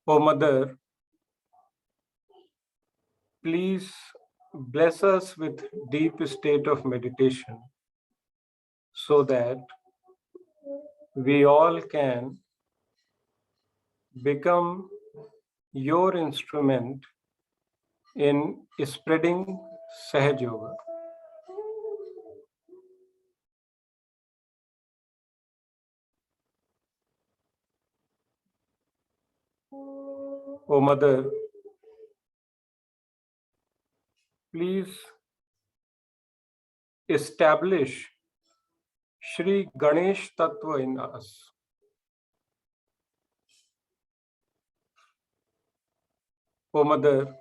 O Mother, please bless us with deep state of meditation so that we all can become your instrument in spreading Sahaj Yoga. O Mother, please establish Shri Ganesh Tattva in us. O Mother,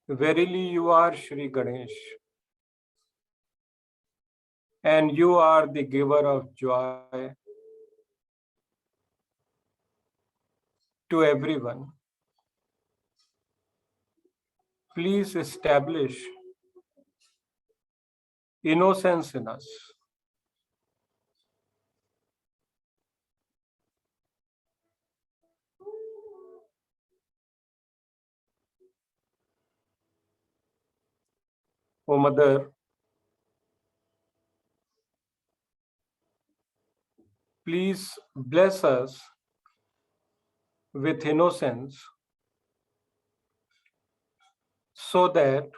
verily you are Shri Ganesh, and you are the giver of joy to everyone. Please establish innocence in us. O Mother, please bless us with innocence so that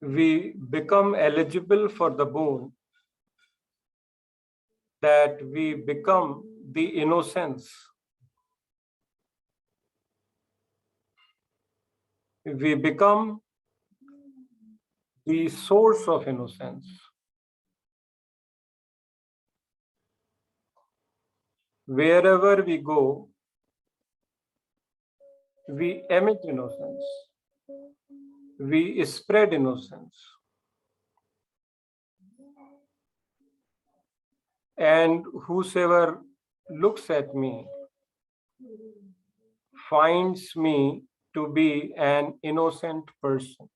we become eligible for the boon, that we become the innocence. We become the source of innocence. Wherever we go, we emit innocence. We spread innocence. And whosoever looks at me finds me to be an innocent person.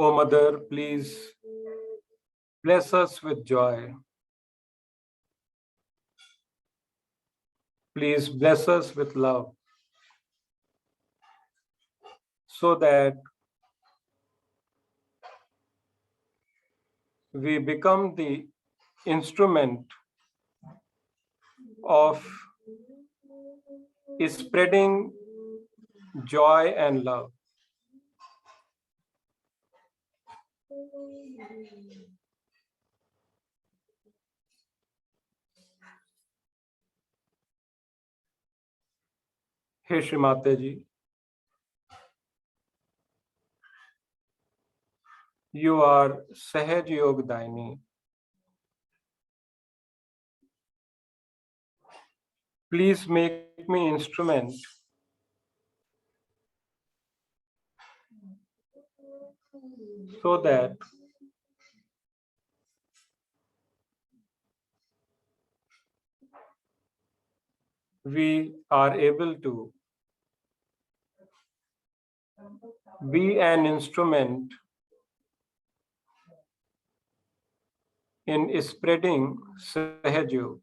O Mother, please bless us with joy. Please bless us with love so that we become the instrument of spreading joy and love. Hey Shri Mataji, you are Sahaj Yogdayini. Please make me instrument so that we are able to be an instrument in spreading Sahaj Yoga.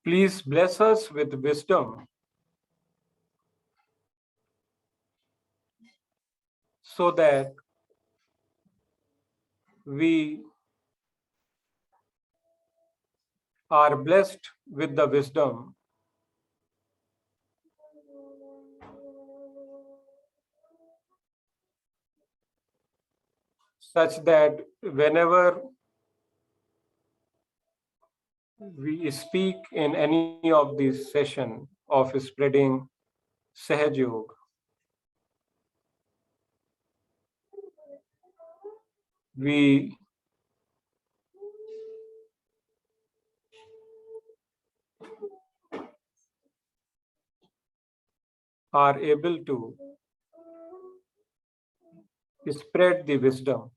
Please bless us with wisdom so that we are blessed with the wisdom such that whenever we speak in any of these sessions of spreading Sahaj Yoga, we are able to spread the wisdom.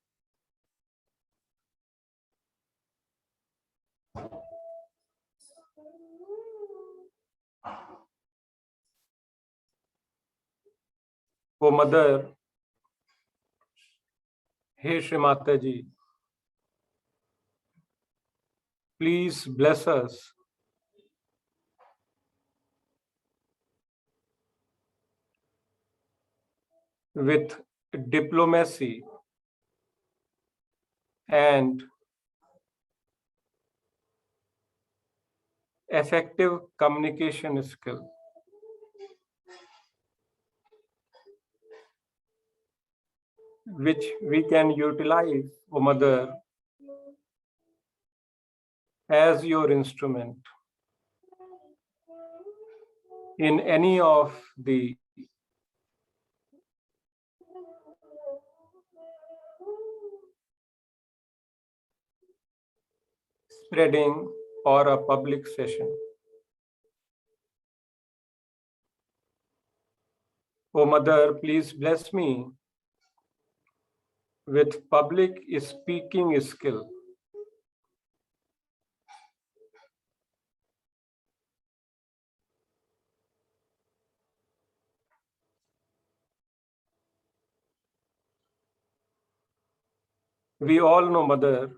O Mother, Hey Shri Mataji, please bless us with diplomacy and effective communication skill, which we can utilize, O Mother, as your instrument in any of the spreading or a public session. O Mother, please bless me with public speaking skill, we all know, Mother,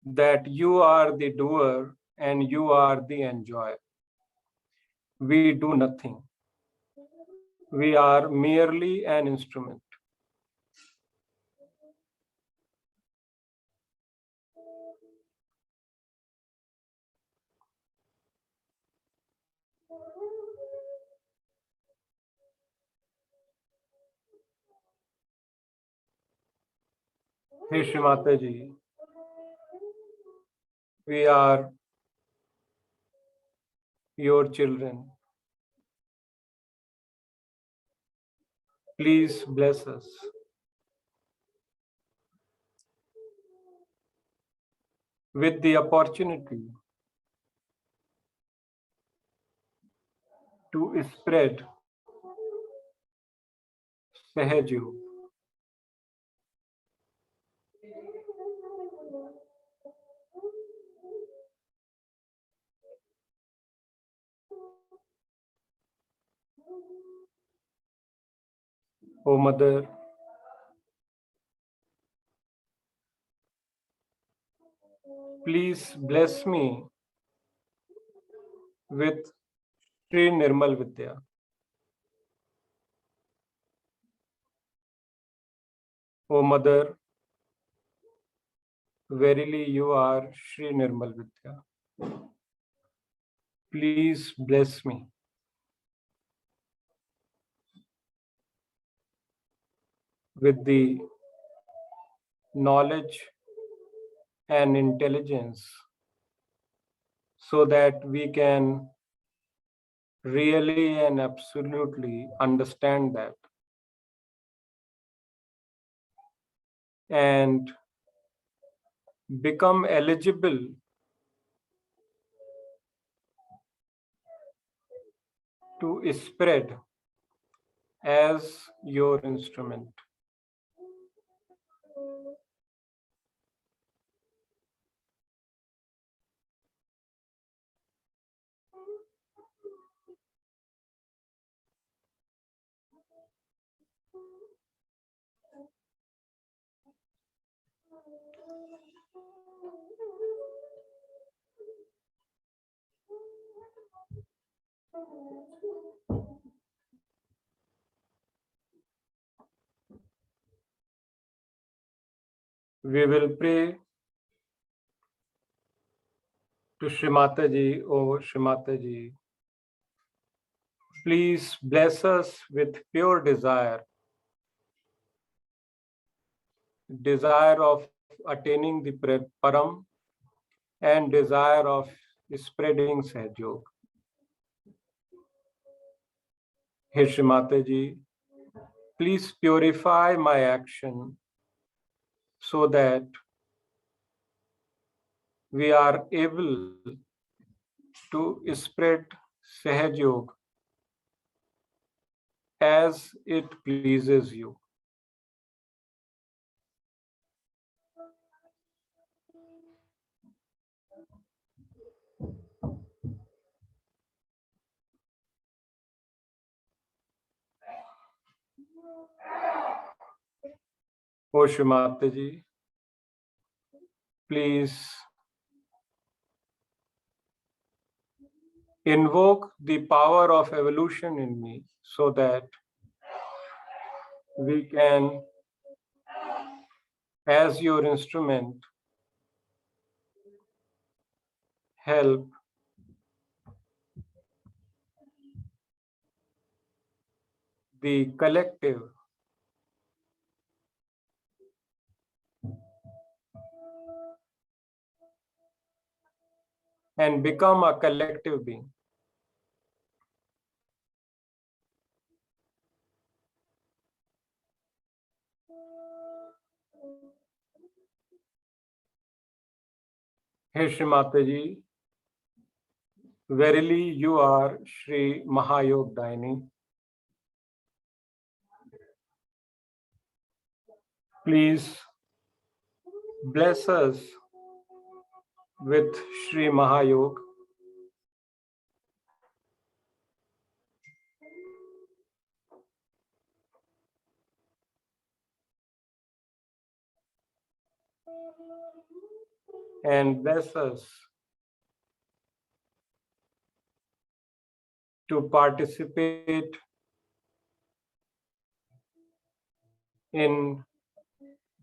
that you are the doer and you are the enjoyer. We do nothing. We are merely an instrument. Hey Shri Mataji, we are your children. Please bless us with the opportunity to spread Sahaj Yoga. O Mother, please bless me with Sri Nirmal Vidya. O Mother, verily you are Sri Nirmal Vidya. Please bless me with the knowledge and intelligence so that we can really and absolutely understand that and become eligible to spread as your instrument. We will pray to Shri Mataji. Oh Shri Mataji, please bless us with pure desire of attaining the Param and desire of spreading Sahaj Yoga. Hey Shri Mataji, please purify my action so that we are able to spread Sahaj Yoga as it pleases you. Oh Shri Mataji, please invoke the power of evolution in me so that we can, as your instrument, help the collective and become a collective being. Hey Shri Mataji, verily you are Shri Mahayog Daini. Please bless us with Shri Mahayog. And bless us to participate in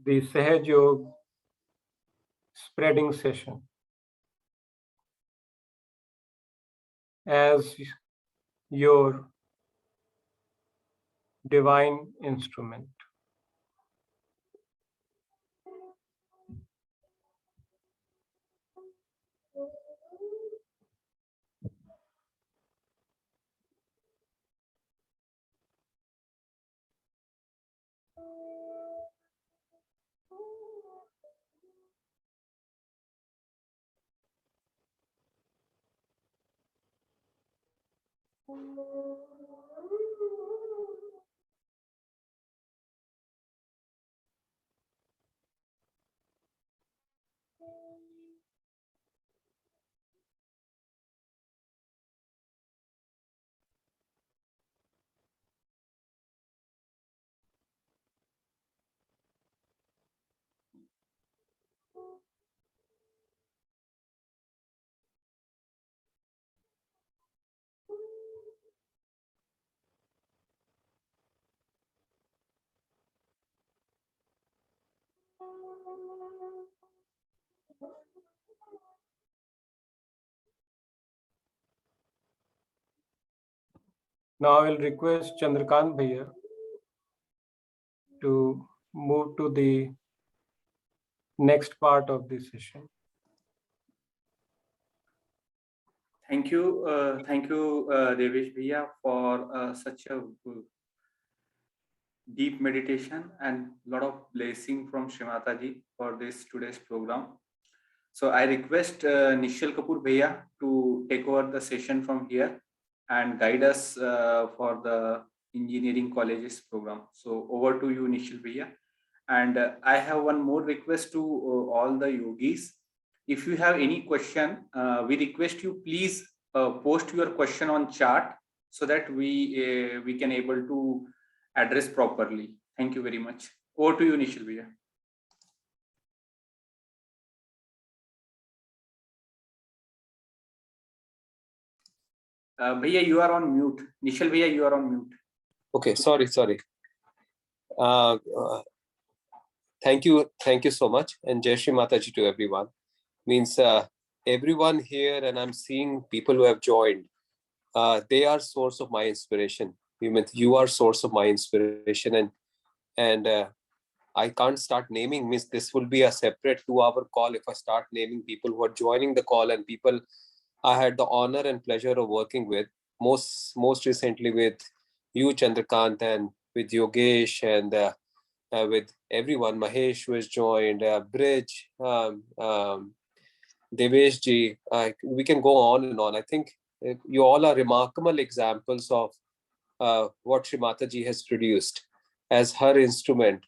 the Sahaj Yoga spreading session as your divine instrument. Now I will request Chandrakant Bhaiya to move to the next part of the session. Thank you, Devesh Bhaiya, for such a deep meditation and lot of blessing from Shri Mataji for this today's program. So I request Nishal Kapoor Bhaiya to take over the session from here and guide us for the engineering colleges program. So over to you, Nishal Bhaiya. And I have one more request to all the yogis. If you have any question, we request you please post your question on chat so that we can able to address properly. Thank you very much. Over to you, Nishal Bhaiya. Bhaiya, you are on mute. Nishal Bhaiya, you are on mute. Okay, sorry. Thank you so much, and Jai Shri Mataji to everyone. Means everyone here, and I'm seeing people who have joined. They are source of my inspiration. You are source of my inspiration, and I can't start naming. Means this will be a separate 2-hour call if I start naming people who are joining the call and people I had the honor and pleasure of working with. Most recently with you, Chandrakant, and with Yogesh, and with everyone, Mahesh who has joined, Bridge, Devesh ji. We can go on and on. I think you all are remarkable examples of what Shri Mataji has produced as her instrument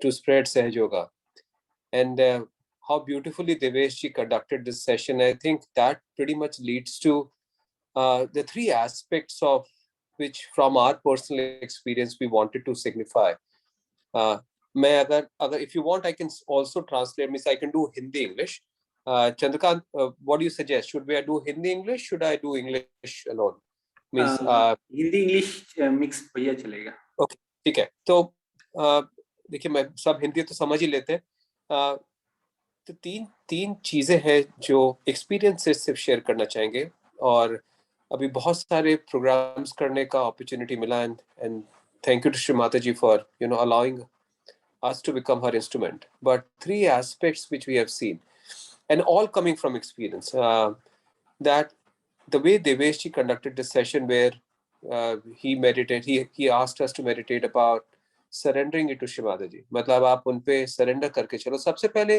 to spread Sahaj Yoga. And how beautifully Devesh ji conducted this session. I think that pretty much leads to the 3 aspects of which from our personal experience we wanted to signify. मैं अगर if you want I can also translate, means I can do Hindi English. Chandrakant, what do you suggest? Should we do Hindi English? Should I do English alone? Means Hindi English mix भैया चलेगा. Okay, ठीक है. तो देखिए, मैं सब हिंदी तो समझ ही लेते हैं. तो तीन चीजें हैं जो एक्सपीरियंस से सिर्फ शेयर करना चाहेंगे. और अभी बहुत सारे प्रोग्राम्स करने का अपॉर्चुनिटी मिला, and thank you to Shrimata ji for allowing us to become her instrument. But three aspects which we have seen, and all coming from experience, that the way Devesh ji conducted this session, where he meditated, he asked us to meditate about surrendering it to Shrimata ji. मतलब आप उन पे surrender करके चलो. सबसे पहले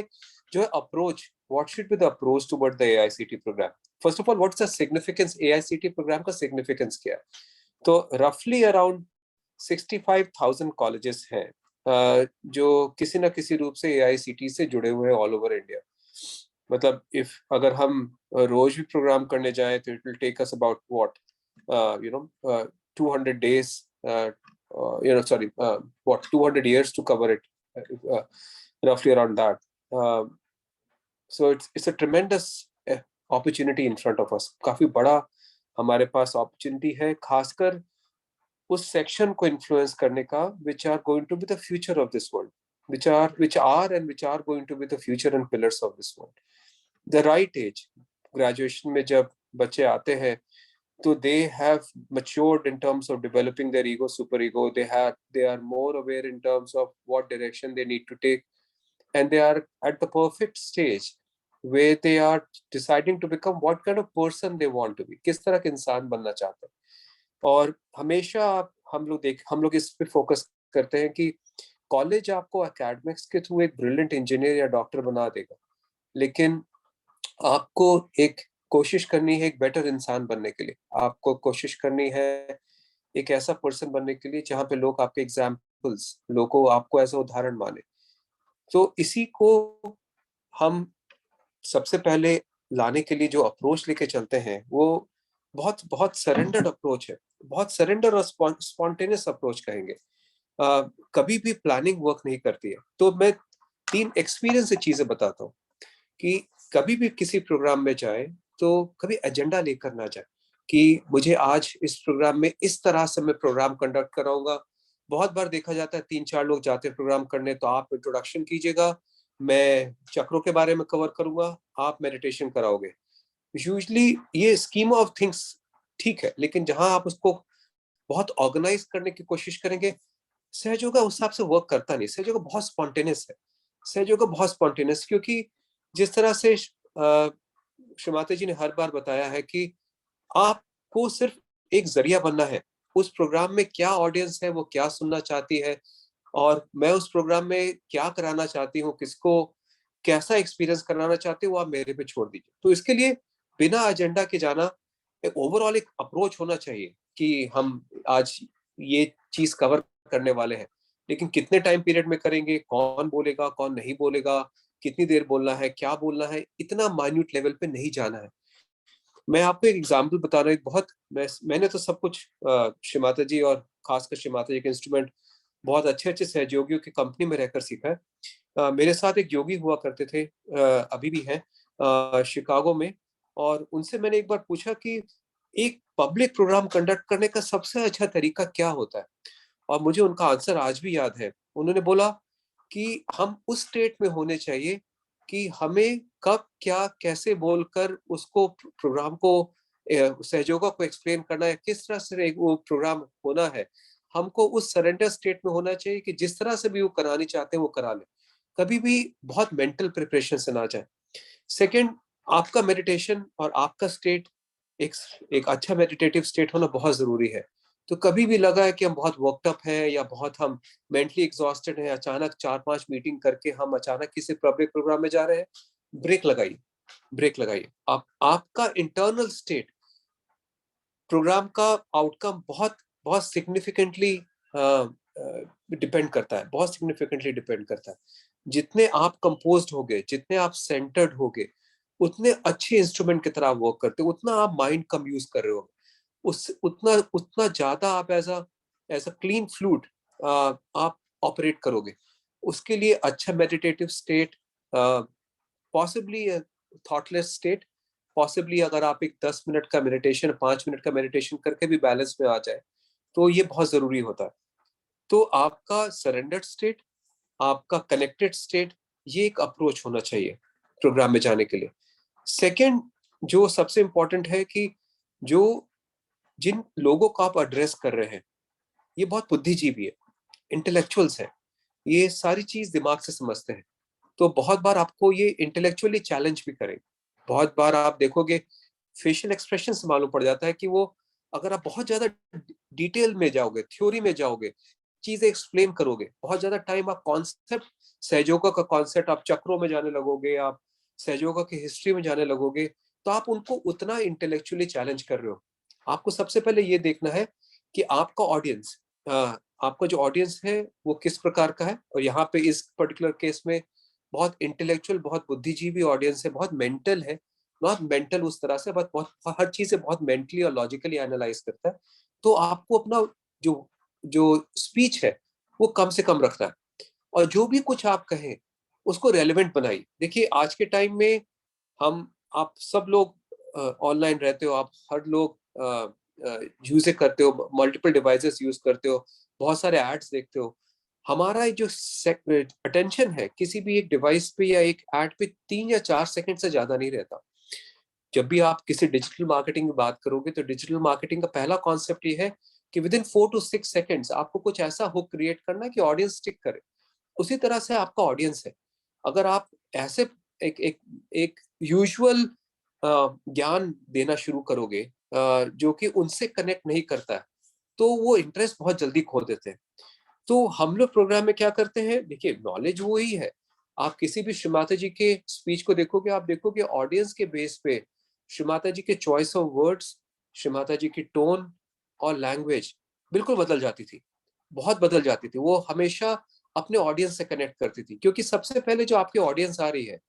जो है approach, what should be the approach toward the AICT program? First of all, what's the significance? AICT program का significance क्या है? तो roughly around 65,000 colleges हैं जो किसी ना किसी रूप से AICT से जुड़े हुए हैं ऑल ओवर इंडिया. मतलब अगर हम रोज भी प्रोग्राम करने जाए तो it will take us about what 200 days, 200 years to cover it, roughly around that. So it's a tremendous opportunity in front of us. काफी बड़ा हमारे पास opportunity है, खासकर उस सेक्शन को इन्फ्लुएंस करने का which are going to be the future of this world, which are going to be the future and pillars of this world. The right age, graduation में जब बच्चे आते हैं तो they have matured in terms of developing their ego, superego. They are more aware in terms of what direction they need to take, and they are at the perfect stage where they are deciding to become what kind of person they want to be, किस तरह के इंसान बनना चाहते हैं. और हमेशा हम लोग इस पे फोकस करते हैं कि कॉलेज आपको एकेडमिक्स के थ्रू एक ब्रिलियंट इंजीनियर या डॉक्टर बना देगा, लेकिन आपको एक कोशिश करनी है एक बेटर इंसान बनने के लिए. आपको कोशिश करनी है एक ऐसा पर्सन बनने के लिए जहाँ पे लोग आपके एग्जाम्पल्स, लोगों आपको ऐसा उदाहरण माने. तो इसी को हम सबसे पहले लाने के लिए जो अप्रोच लेके चलते हैं वो बहुत सरेंडर्ड अप्रोच है, बहुत सरेंडर और स्पॉन्टेनियस अप्रोच कहेंगे. कभी भी प्लानिंग वर्क नहीं करती है. तो मैं 3 एक्सपीरियंस से चीजें बताता हूँ कि कभी भी किसी प्रोग्राम में जाए तो कभी एजेंडा लेकर ना जाए कि मुझे आज इस प्रोग्राम में इस तरह से मैं प्रोग्राम कंडक्ट कराऊंगा. बहुत बार देखा जाता है 3-4 लोग जाते हैं प्रोग्राम करने, तो आप इंट्रोडक्शन कीजिएगा, मैं चक्रों के बारे में कवर करूंगा, आप मेडिटेशन कराओगे. यूजुअली ये स्कीम ऑफ थिंग्स ठीक है, लेकिन जहां आप उसको बहुत ऑर्गेनाइज करने की कोशिश करेंगे, सहज योगा उस हिसाब से वर्क करता नहीं. सहज योगा बहुत स्पॉन्टेनियस है. सहज योगा बहुत स्पॉन्टेनियस क्योंकि जिस तरह से श्रीमाता जी ने हर बार बताया है कि आपको सिर्फ एक जरिया बनना है. उस प्रोग्राम में क्या ऑडियंस है, वो क्या सुनना चाहती है, और मैं उस प्रोग्राम में क्या कराना चाहती हूँ, किसको कैसा एक्सपीरियंस कराना चाहती हूँ, आप मेरे पे छोड़ दीजिए. तो इसके लिए बिना एजेंडा के जाना, एक ओवरऑल एक अप्रोच होना चाहिए कि हम आज ये चीज कवर करने वाले हैं, लेकिन कितने टाइम पीरियड में करेंगे, कौन बोलेगा, कौन नहीं बोलेगा, कितनी देर बोलना है, क्या बोलना है, इतना माइन्यूट लेवल पे नहीं जाना है. मैं आपको एक एग्जांपल बता रहा हूँ. मैंने तो सब कुछ श्रीमाता जी और खासकर श्रीमाता जी के इंस्ट्रूमेंट बहुत अच्छे सहयोगियों की कंपनी में रहकर सीखा है. मेरे साथ एक योगी हुआ करते थे, अभी भी हैं शिकागो में, और उनसे मैंने एक बार पूछा कि एक पब्लिक प्रोग्राम कंडक्ट करने का सबसे अच्छा तरीका क्या होता है, और मुझे उनका आंसर आज भी याद है. उन्होंने बोला कि हम उस स्टेट में होने चाहिए कि हमें कब क्या कैसे बोलकर उसको प्रोग्राम को सहयोगा को एक्सप्लेन करना है, किस तरह से वो प्रोग्राम होना है. हमको उस सरेंडर स्टेट में होना चाहिए कि जिस तरह से भी वो करानी चाहते हैं वो करा ले, कभी भी बहुत मेंटल प्रिपरेशन से ना जाए. सेकंड, आपका मेडिटेशन और आपका स्टेट एक अच्छा मेडिटेटिव स्टेट होना बहुत जरूरी है. तो कभी भी लगा है कि हम बहुत वर्कड अप हैं या बहुत हम मेंटली एग्जॉस्टेड हैं, अचानक 4-5 मीटिंग करके हम अचानक किसी पब्लिक प्रोग्राम में जा रहे हैं, ब्रेक लगाइए. आपका इंटरनल स्टेट प्रोग्राम का आउटकम बहुत बहुत सिग्निफिकेंटली डिपेंड करता है, बहुत सिग्निफिकेंटली डिपेंड करता है. जितने आप कंपोज्ड होगे, जितने आप सेंटर्ड होगे, उतने अच्छे इंस्ट्रूमेंट की तरह वर्क करते हो, उतना आप माइंड कम यूज कर रहे हो. उस उतना उतना ज्यादा आप एज अ क्लीन फ्लूट आप ऑपरेट करोगे। उसके लिए अच्छा meditative state, possibly thoughtless state, possibly अगर आप एक 10 मिनट का मेडिटेशन, 5 मिनट का मेडिटेशन करके भी बैलेंस में आ जाए तो ये बहुत जरूरी होता है। तो आपका सरेंडर्ड स्टेट, आपका कनेक्टेड स्टेट, ये एक अप्रोच होना चाहिए प्रोग्राम में जाने के लिए। सेकंड जो सबसे इंपॉर्टेंट है कि जो जिन लोगों को आप एड्रेस कर रहे हैं ये बहुत बुद्धिजीवी है, इंटेलेक्चुअल्स है, ये सारी चीज दिमाग से समझते हैं। तो बहुत बार आपको ये इंटेलेक्चुअली चैलेंज भी करें। बहुत बार आप देखोगे फेशियल एक्सप्रेशन से मालूम पड़ जाता है कि वो, अगर आप बहुत ज्यादा डिटेल में जाओगे, थ्योरी में जाओगे, चीजें एक्सप्लेन करोगे, बहुत ज्यादा टाइम आप कॉन्सेप्ट, सहयोगा का कॉन्सेप्ट, आप चक्रों में जाने लगोगे, आप सहयोगा की हिस्ट्री में जाने लगोगे, तो आप उनको उतना इंटेलेक्चुअली चैलेंज कर रहे हो। आपको सबसे पहले ये देखना है कि आपका ऑडियंस, आपका जो ऑडियंस है वो किस प्रकार का है। और यहाँ पे इस पर्टिकुलर केस में बहुत इंटेलेक्चुअल, बहुत बुद्धिजीवी ऑडियंस है, बहुत मेंटल है, नॉट मेंटल उस तरह से, बट बहुत हर चीज से बहुत मेंटली और लॉजिकली एनालाइज करता है। तो आपको अपना जो जो स्पीच है वो कम से कम रखना है, और जो भी कुछ आप कहें उसको रेलेवेंट बनाइए। देखिए आज के टाइम में हम, आप सब लोग ऑनलाइन रहते हो, आप हर लोग यूज करते हो, मल्टीपल डिवाइसेस यूज करते हो, बहुत सारे एड्स देखते हो। हमारा जो अटेंशन है किसी भी एक डिवाइस पे या एक एड पे 3 या 4 सेकंड से ज्यादा नहीं रहता। जब भी आप किसी डिजिटल मार्केटिंग की बात करोगे तो डिजिटल मार्केटिंग का पहला कॉन्सेप्ट ये है कि विद इन 4 to 6 सेकंड्स आपको कुछ ऐसा हुक क्रिएट करना है कि ऑडियंस स्टिक करे। उसी तरह से आपका ऑडियंस है। अगर आप ऐसे एक एक एक यूजुअल ज्ञान देना शुरू करोगे जो कि उनसे कनेक्ट नहीं करता है, तो वो इंटरेस्ट बहुत जल्दी खो देते हैं। तो हम लोग प्रोग्राम में क्या करते हैं, देखिए नॉलेज वो ही है। आप किसी भी श्री माता जी के स्पीच को देखोगे, आप देखोगे ऑडियंस के बेस पे श्री माता जी के choice of words, Shri Mata जी की टोन और लैंग्वेज बिल्कुल बदल जाती थी, बहुत बदल जाती थी। वो हमेशा अपने ऑडियंस से कनेक्ट करती थी, क्योंकि सबसे पहले जो आपकी ऑडियंस आ रही है,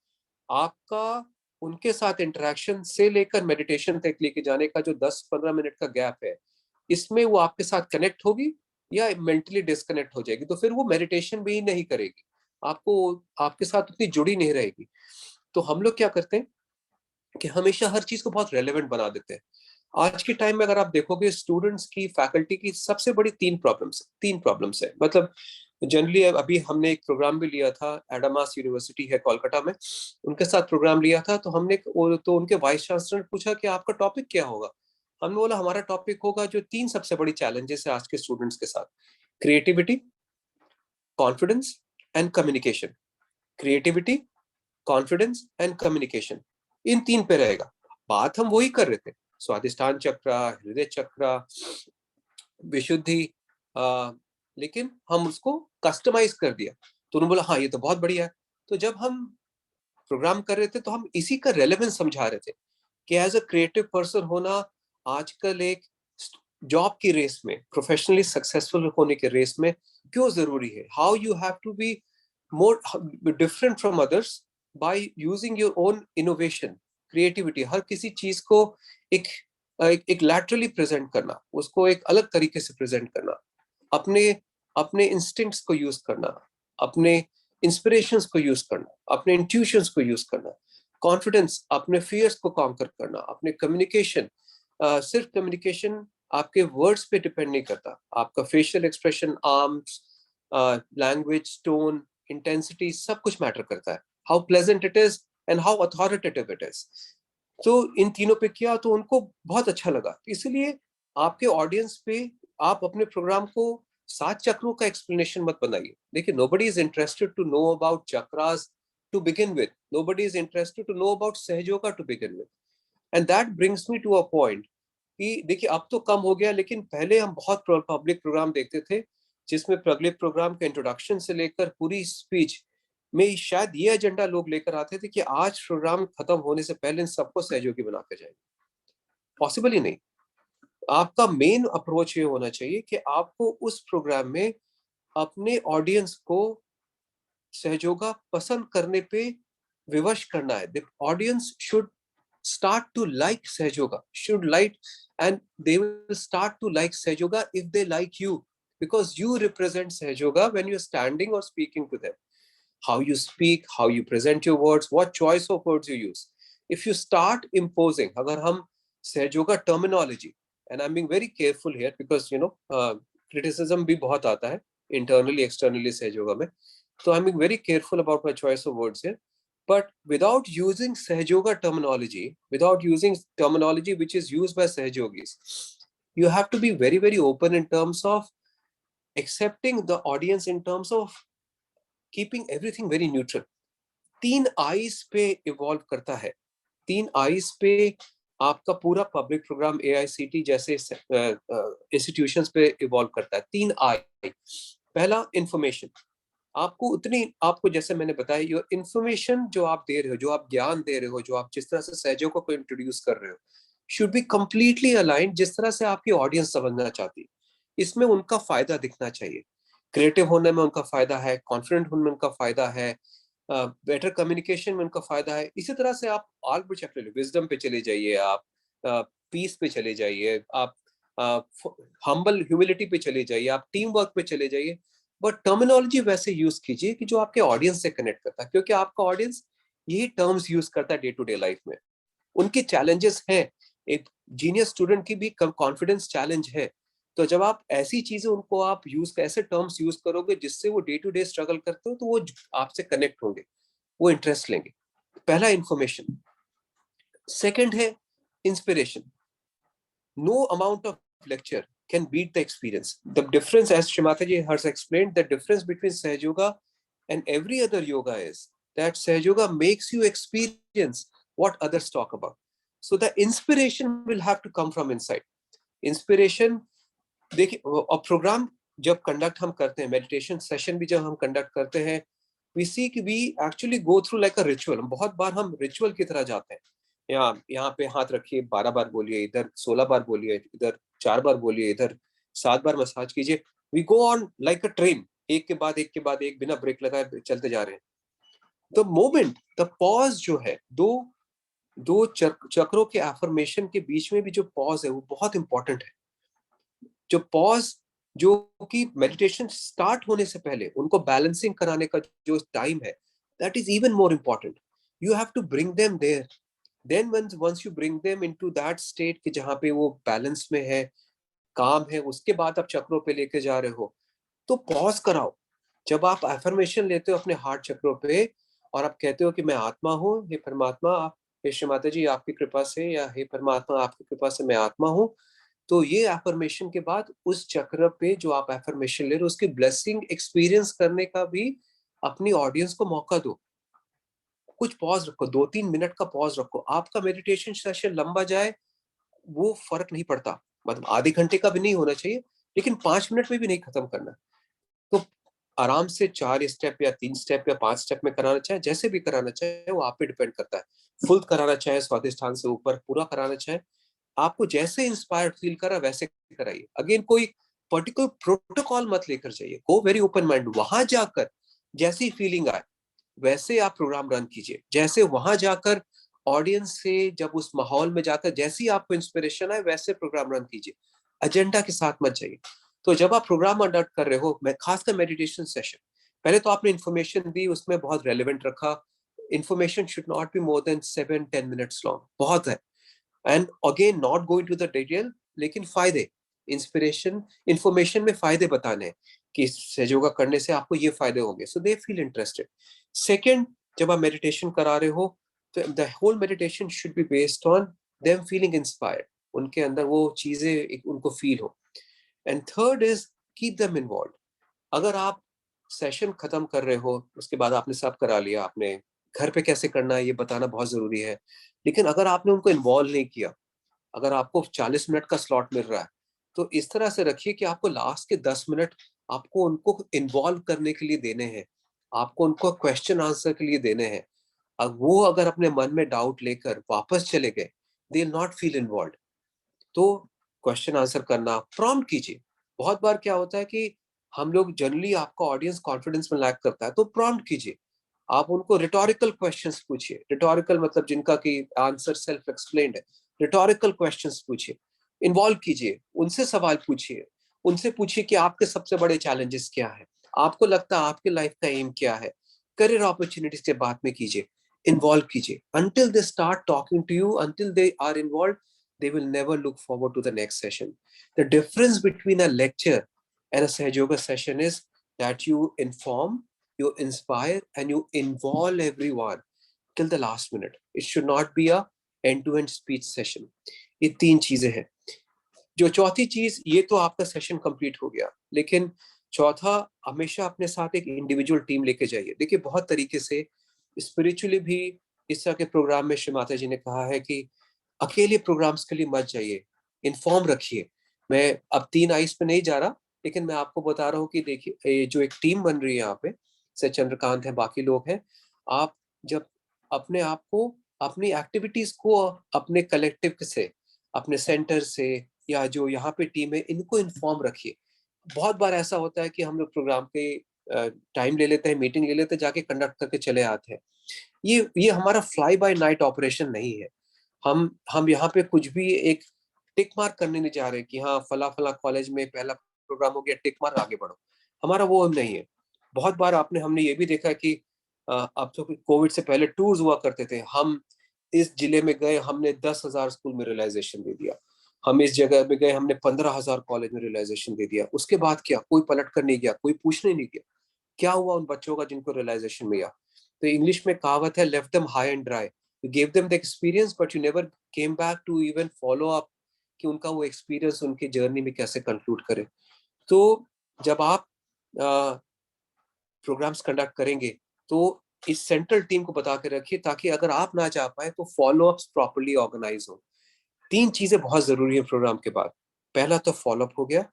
आपका उनके साथ इंटरेक्शन से लेकर मेडिटेशन तक लेके जाने का जो 10-15 मिनट का गैप है, इसमें वो आपके साथ कनेक्ट होगी या मेंटली डिस्कनेक्ट हो जाएगी, तो फिर वो मेडिटेशन भी नहीं करेगी, आपको आपके साथ उतनी जुड़ी नहीं रहेगी। तो हम लोग क्या करते हैं कि हमेशा हर चीज को बहुत रेलेवेंट बना देते हैं। आज के टाइम में अगर आप देखोगे स्टूडेंट्स की, फैकल्टी की सबसे बड़ी तीन प्रॉब्लम्स है। मतलब जनरली अभी हमने एक प्रोग्राम भी लिया था, एडामास यूनिवर्सिटी है कोलकाता में, उनके साथ प्रोग्राम लिया था। तो हमने तो उनके वाइस चांसलर ने पूछा कि आपका टॉपिक क्या होगा। हमने बोला हमारा टॉपिक होगा जो 3 सबसे बड़ी चैलेंजेस है आज के स्टूडेंट्स के साथ, creativity, confidence and communication. Creativity, confidence and communication, इन 3 पे रहेगा। बात हम वही कर रहे थे, स्वादिष्ठान चक्र, हृदय चक्र, विशुद्धि, लेकिन हम उसको कस्टमाइज कर दिया। तो उन्होंने बोला हाँ ये तो बहुत बढ़िया है। तो जब हम प्रोग्राम कर रहे थे तो हम इसी का रेलेवेंस समझा रहे थे कि एज अ क्रिएटिव पर्सन होना आजकल एक जॉब की रेस में, प्रोफेशनली सक्सेसफुल होने के रेस में क्यों जरूरी है। How you have to be more different from others by using your own innovation, creativity. हर किसी चीज को एक एक लैटरली प्रेजेंट करना, उसको एक अलग तरीके से प्रेजेंट करना, अपने अपने इंस्टिंक्ट्स को यूज करना, अपने इंस्पिरेशंस को यूज करना, अपने इंट्यूशंस को यूज करना, कॉन्फिडेंस, अपने फियर्स को कॉन्कर करना, अपने कम्युनिकेशन। सिर्फ कम्युनिकेशन आपके वर्ड्स पे डिपेंड नहीं करता, आपका facial expression, arms, language, tone, intensity, सब कुछ मैटर करता है। How pleasant it is and how authoritative it is. तो इन तीनों पे किया तो उनको बहुत अच्छा लगा। इसलिए आपके ऑडियंस पे आप अपने प्रोग्राम को 7 चक्रों का एक्सप्लेनेशन मत बनाइए। देखिए nobody is interested to know about chakras to begin with, nobody is interested to know about Sahayoga to begin with. And that brings me to a point कि देखिए अब तो कम हो गया, लेकिन पहले हम बहुत पब्लिक प्रोग्राम देखते थे जिसमें पब्लिक प्रोग्राम के इंट्रोडक्शन से लेकर पूरी स्पीच में शायद ये एजेंडा लोग लेकर आते थे कि आज प्रोग्राम खत्म होने से पहले इन सबको सहयोगी बना के जाएंगे। पॉसिबल ही नहीं। आपका मेन अप्रोच ये होना चाहिए कि आपको उस प्रोग्राम में अपने ऑडियंस को सहयोगा पसंद करने पे विवश करना है। The audience should start to like Sahaj Yoga, should like, and they will start to like Sahaj Yoga if they like you, because you represent Sahaj Yoga when you're standing or speaking to them. How you speak, how you present your words, what choice of words you use. If you start imposing, agar hum Sahaj Yoga terminology, and I'm being very careful here because criticism bhi bahut aata hai internally, externally Sahaj Yoga mein. So I'm being very careful about my choice of words here. But without using Sahaj Yoga terminology, without using terminology which is used by Sahaj Yogis, you have to be very, very open in terms of accepting the audience, in terms of keeping everything very neutral. 3 eyes पे evolve करता है, 3 eyes पे आपका पूरा public programme AICT जैसे institutions पे evolve करता है. 3 आई. पहला इंफॉर्मेशन, आपको जैसे मैंने बताया, योर इंफॉर्मेशन जो आप दे रहे हो, जो आप ज्ञान दे रहे हो, जो आप जिस तरह से सहजों को इंट्रोड्यूस कर रहे हो, शुड बी कंप्लीटली अलाइंड जिस तरह से आपकी ऑडियंस समझना चाहती है. इसमें उनका फायदा दिखना चाहिए. क्रिएटिव होने में उनका फायदा है, कॉन्फिडेंट होने में उनका फायदा है, बेटर कम्युनिकेशन में उनका फायदा है. इसी तरह से आप ऑल पर चैप्टर, विजडम पे चले जाइए, आप पीस पे चले जाइए, आप हम्बल ह्यूमिलिटी पे चले जाइए, आप टीम वर्क पे चले जाइए. बट टर्मिनोलॉजी वैसे यूज कीजिए कि जो आपके ऑडियंस से कनेक्ट करता है, क्योंकि आपका ऑडियंस यही टर्म्स यूज करता है डे टू डे लाइफ में. उनके चैलेंजेस हैं, एक जीनियस स्टूडेंट की भी कॉन्फिडेंस चैलेंज है. तो जब आप ऐसी चीजें उनको आप ऐसे टर्म्स यूज करोगे जिससे वो डे टू डे स्ट्रगल करते हो, तो वो आपसे कनेक्ट होंगे, वो इंटरेस्ट लेंगे. पहला इंफॉर्मेशन. सेकंड है inspiration. No amount of lecture can beat the experience. The difference, as Shrimati ji has explained, the difference between Sahaj Yoga and every other yoga is that Sahaj Yoga makes you experience what others talk about. So the inspiration will have to come from inside. Inspiration, देखिए, और programme जब conduct हम करते हैं, meditation session भी जब हम conduct करते हैं, we see कि we actually go through like a ritual. बहुत बार हम रिचुअल की तरह जाते हैं. यहाँ पे हाथ रखिए, 12 बार बोलिए, इधर 16 बार बोलिए, इधर 4 बार बोलिए, इधर 7 बार मसाज कीजिए. We go on like a train, एक के बाद एक बिना ब्रेक लगाए चलते जा रहे हैं. द मोमेंट, द पॉज जो है, दो चक्रों के एफर्मेशन के बीच में भी जो पॉज है वो बहुत इंपॉर्टेंट है. जो पॉज, जो कि मेडिटेशन स्टार्ट होने से पहले उनको बैलेंसिंग कराने का जो टाइम है, that is even more important. You have to bring them there. Then once you bring them into that state कि जहाँ पे वो बैलेंस में है, काम है, उसके बाद आप चक्रों पे लेके जा रहे हो, तो पॉज कराओ. जब आप एफर्मेशन लेते हो अपने हार्ट चक्रों पे और आप कहते हो कि मैं आत्मा हूँ, हे परमात्मा, हे श्री माता जी आपकी कृपा से, या हे परमात्मा आपकी कृपा से मैं आत्मा हूँ, तो ये एफर्मेशन के बाद उस चक्र पे जो आप एफर्मेशन ले रहे हो उसकी ब्लेसिंग एक्सपीरियंस करने का भी अपनी ऑडियंस को मौका दो. कुछ पॉज रखो, 2-3 मिनट का पॉज रखो. आपका मेडिटेशन सेशन लंबा जाए वो फर्क नहीं पड़ता, मतलब आधे घंटे का भी नहीं होना चाहिए, लेकिन 5 मिनट में भी नहीं खत्म करना. तो आराम से 4 स्टेप या 3 स्टेप या 5 स्टेप में कराना चाहे, जैसे भी कराना चाहे वो आप पे डिपेंड करता है. फुल कराना चाहे, स्वादिष्ठान से ऊपर पूरा कराना चाहे, आपको जैसे इंस्पायर्ड फील करा वैसे कराइए. अगेन कोई पर्टिकुलर प्रोटोकॉल मत लेकर जाइए, गो वेरी ओपन माइंड. वहां जाकर जैसी फीलिंग आए वैसे आप प्रोग्राम रन कीजिए. जैसे वहां जाकर ऑडियंस से, जब उस माहौल में जाकर जैसी आपको इंस्पिरेशन आए वैसे प्रोग्राम रन कीजिए. एजेंडा के साथ मत जाइए. तो जब आप प्रोग्राम कंडक्ट कर रहे हो, मैं खासकर मेडिटेशन सेशन, पहले तो आपने इंफॉर्मेशन दी, उसमें बहुत रेलिवेंट रखा. Information should not be more than 7-10 minutes long, बहुत है. And again not going to the detail, लेकिन फायदे, इंस्पिरेशन, इंफॉर्मेशन में फायदे बताने हैं कि सहज योगा करने से आपको ये फायदे होंगे, so they feel interested. Second, जब आप मेडिटेशन करा रहे हो तो the whole meditation should be based on them feeling inspired, उनके अंदर वो चीजें उनको फील हो. And third is keep them involve. अगर आप सेशन खत्म कर रहे हो, उसके बाद आपने सब करा लिया, आपने घर पे कैसे करना है ये बताना बहुत जरूरी है, लेकिन अगर आपने उनको इन्वॉल्व नहीं किया, अगर आपको 40 मिनट का स्लॉट मिल रहा है, तो इस तरह से रखिए कि आपको लास्ट के 10 मिनट आपको उनको इन्वॉल्व करने के लिए देने हैं, आपको उनको क्वेश्चन आंसर के लिए देने हैं. अब वो अगर अपने मन में डाउट लेकर वापस चले गए, they will not feel involve. तो क्वेश्चन आंसर करना, प्रॉम्प्ट कीजिए. बहुत बार क्या होता है कि हम लोग जनरली, आपका ऑडियंस कॉन्फिडेंस में लैक करता है, तो प्रॉम्प्ट कीजिए. आप उनको रिटोरिकल क्वेश्चंस पूछिए, रिटोरिकल मतलब जिनका कि आंसर सेल्फ एक्सप्लेन्ड है, रिटोरिकल क्वेश्चंस पूछिए, इन्वॉल्व कीजिए, उनसे सवाल पूछिए, उनसे पूछिए कि आपके सबसे बड़े चैलेंजेस क्या है, आपको लगता है आपके लाइफ का एम क्या है, करियर अपॉर्चुनिटीज के बात में कीजिए, इन्वॉल्व कीजिए. Until they start talking to you, until they are involved, they will never look forward to the next session. The difference between a lecture and a Sahaj Yoga session is that you inform, you inspire, and you involve everyone till the last minute. It should not be a end-to-end speech session. ये तीन चीजें हैं. जो चौथी चीज, ये तो आपका सेशन कंप्लीट हो गया, लेकिन चौथा, हमेशा अपने साथ एक इंडिविजुअल टीम लेके जाइए. देखिए बहुत तरीके से स्पिरिचुअली भी इस तरह के प्रोग्राम में श्री माता जी ने कहा है कि अकेले प्रोग्राम्स के लिए मत जाइए, इन्फॉर्म रखिए. मैं अब 3 आइस पे नहीं जा रहा, लेकिन मैं आपको बता रहा हूँ कि देखिए ये जो एक टीम बन रही है यहाँ पे, से चंद्रकांत है, बाकी लोग हैं, आप जब अपने आप को, अपनी एक्टिविटीज को अपने कलेक्टिव से, अपने सेंटर से, या जो यहाँ पे टीम है, इनको इन्फॉर्म रखिए. बहुत बार ऐसा होता है कि हम लोग प्रोग्राम के टाइम ले लेते हैं, मीटिंग ले लेते हैं, जाके कंडक्ट करके चले आते हैं. ये हमारा फ्लाई बाय नाइट ऑपरेशन नहीं है. हम यहाँ पे कुछ भी एक टिक मार्क करने नहीं जा रहे कि हाँ फला फला कॉलेज में पहला प्रोग्राम हो गया, टिक मार्क, आगे बढ़ो. हमारा वो नहीं है. बहुत बार हमने ये भी देखा कि अब तो कोविड से पहले टूर्स हुआ करते थे. हम इस जिले में गए, हमने 10,000 स्कूल में रियलाइजेशन दे दिया. हम इस जगह में गए, हमने 15,000 कॉलेज में रियलाइजेशन दे दिया. उसके बाद क्या, कोई पलट कर नहीं गया, कोई पूछने नहीं गया क्या हुआ उन बच्चों का जिनको रियलाइजेशन मिला. तो इंग्लिश में कहावत है, left them high and dry. You give them the experience but you never came back to even follow up कि उनका वो एक्सपीरियंस उनकी जर्नी में कैसे कंक्लूड करें. तो जब आप प्रोग्राम्स कंडक्ट करेंगे तो इस सेंट्रल टीम को बता के रखिए, ताकि अगर आप ना जा पाए तो फॉलो अप्स प्रॉपर्ली ऑर्गेनाइज हो. 3 चीजें बहुत जरूरी है प्रोग्राम के बाद. पहला तो फॉलो अप हो गया,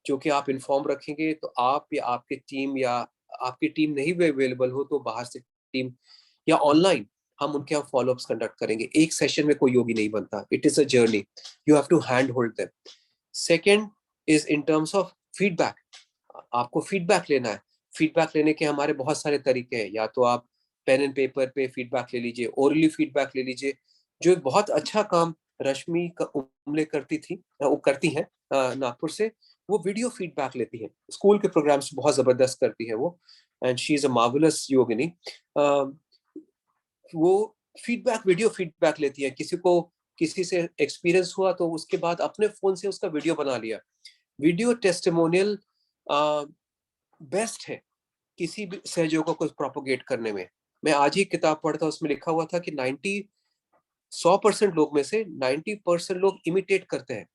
जो कि आप इन्फॉर्म रखेंगे, तो आप या आपकी टीम, या आपकी टीम नहीं भी अवेलेबल हो तो बाहर से टीम या ऑनलाइन हम उनके यहाँ फॉलो अप्स कंडक्ट करेंगे. एक सेशन में कोई योगी नहीं बनता. It is a journey, you have to hand hold them. Second is in terms of feedback. आपको फीडबैक लेना है. फीडबैक लेने के हमारे बहुत सारे तरीके हैं. या तो आप पेन एंड पेपर पे फीडबैक ले लीजिए, ओरली फीडबैक ले लीजिए. जो एक बहुत अच्छा काम रश्मि उमले करती थी, वो करती हैं नागपुर से, वो वीडियो फीडबैक लेती है. स्कूल के प्रोग्राम्स बहुत जबरदस्त करती है वो, and she is a marvellous yogini. वो फीडबैक, वीडियो फीडबैक लेती है. किसी से एक्सपीरियंस हुआ तो उसके बाद अपने फोन से उसका वीडियो बना लिया. वीडियो टेस्टिमोनियल बेस्ट है किसी भी सहयोगों को प्रोपोगेट करने में. मैं आज ही किताब पढ़ता, उसमें लिखा हुआ था कि 100% लोग में से 90% लोग इमिटेट करते हैं,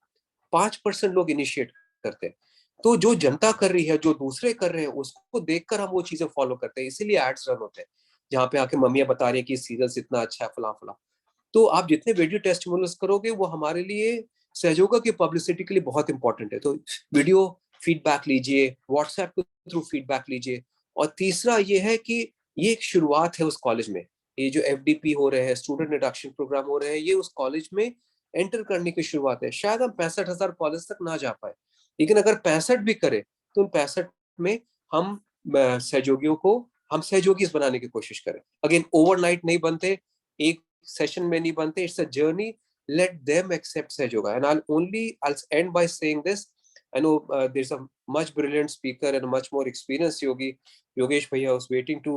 5% लोग इनिशिएट करते हैं. तो जो जनता कर रही है, जो दूसरे कर रहे हैं, उसको देखकर हम वो चीजें फॉलो करते हैं. इसीलिए एड्स रन होते हैं जहाँ पे आके मम्मियां बता रही है कि सीरियल इतना अच्छा है, फला फला. तो आप जितने वीडियो टेस्टिमोनियल्स करोगे वो हमारे लिए, सहयोगा की पब्लिसिटी के लिए बहुत इंपॉर्टेंट है. तो वीडियो फीडबैक लीजिए, व्हाट्सएप के थ्रू फीडबैक लीजिए. और तीसरा ये है कि ये एक शुरुआत है उस कॉलेज में. ये जो FDP हो रहे हैं, स्टूडेंट इंडक्शन प्रोग्राम हो रहे हैं, ये उस कॉलेज में एंटर करने की शुरुआत है. शायद हम 65,000 कॉलेज तक ना जा पाए, लेकिन अगर 65 भी करें तो उन 65 में हम सहयोगियों को, हम सहयोगी बनाने की कोशिश करें. अगेन ओवरनाइट नहीं बनते, एक सेशन में नहीं बनते. It's a journey. Let them accept Sahaj Yoga. And I'll end by saying this. I know there's a much brilliant speaker and a much more experienced yogi, Yogesh Bhaiya, was waiting to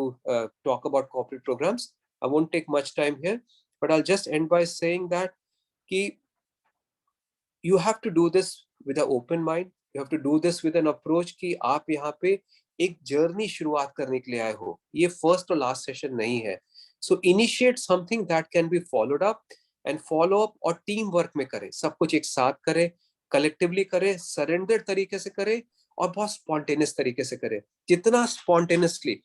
talk about corporate programs. I won't take much time here, but I'll just end by saying that you have to do this with an open mind. You have to do this with an approach कि आप यहाँ पे एक journey शुरुआत करने के लिए आए हो. ये फर्स्ट और लास्ट सेशन नहीं है. So initiate something that can be followed up, and follow up और टीम वर्क में करें. सब कुछ एक साथ करें, कलेक्टिवली करें, सरेंडर तरीके से करें, और बहुत स्पॉन्टेनियस तरीके से करें. जितना स्पॉन्टेनियसली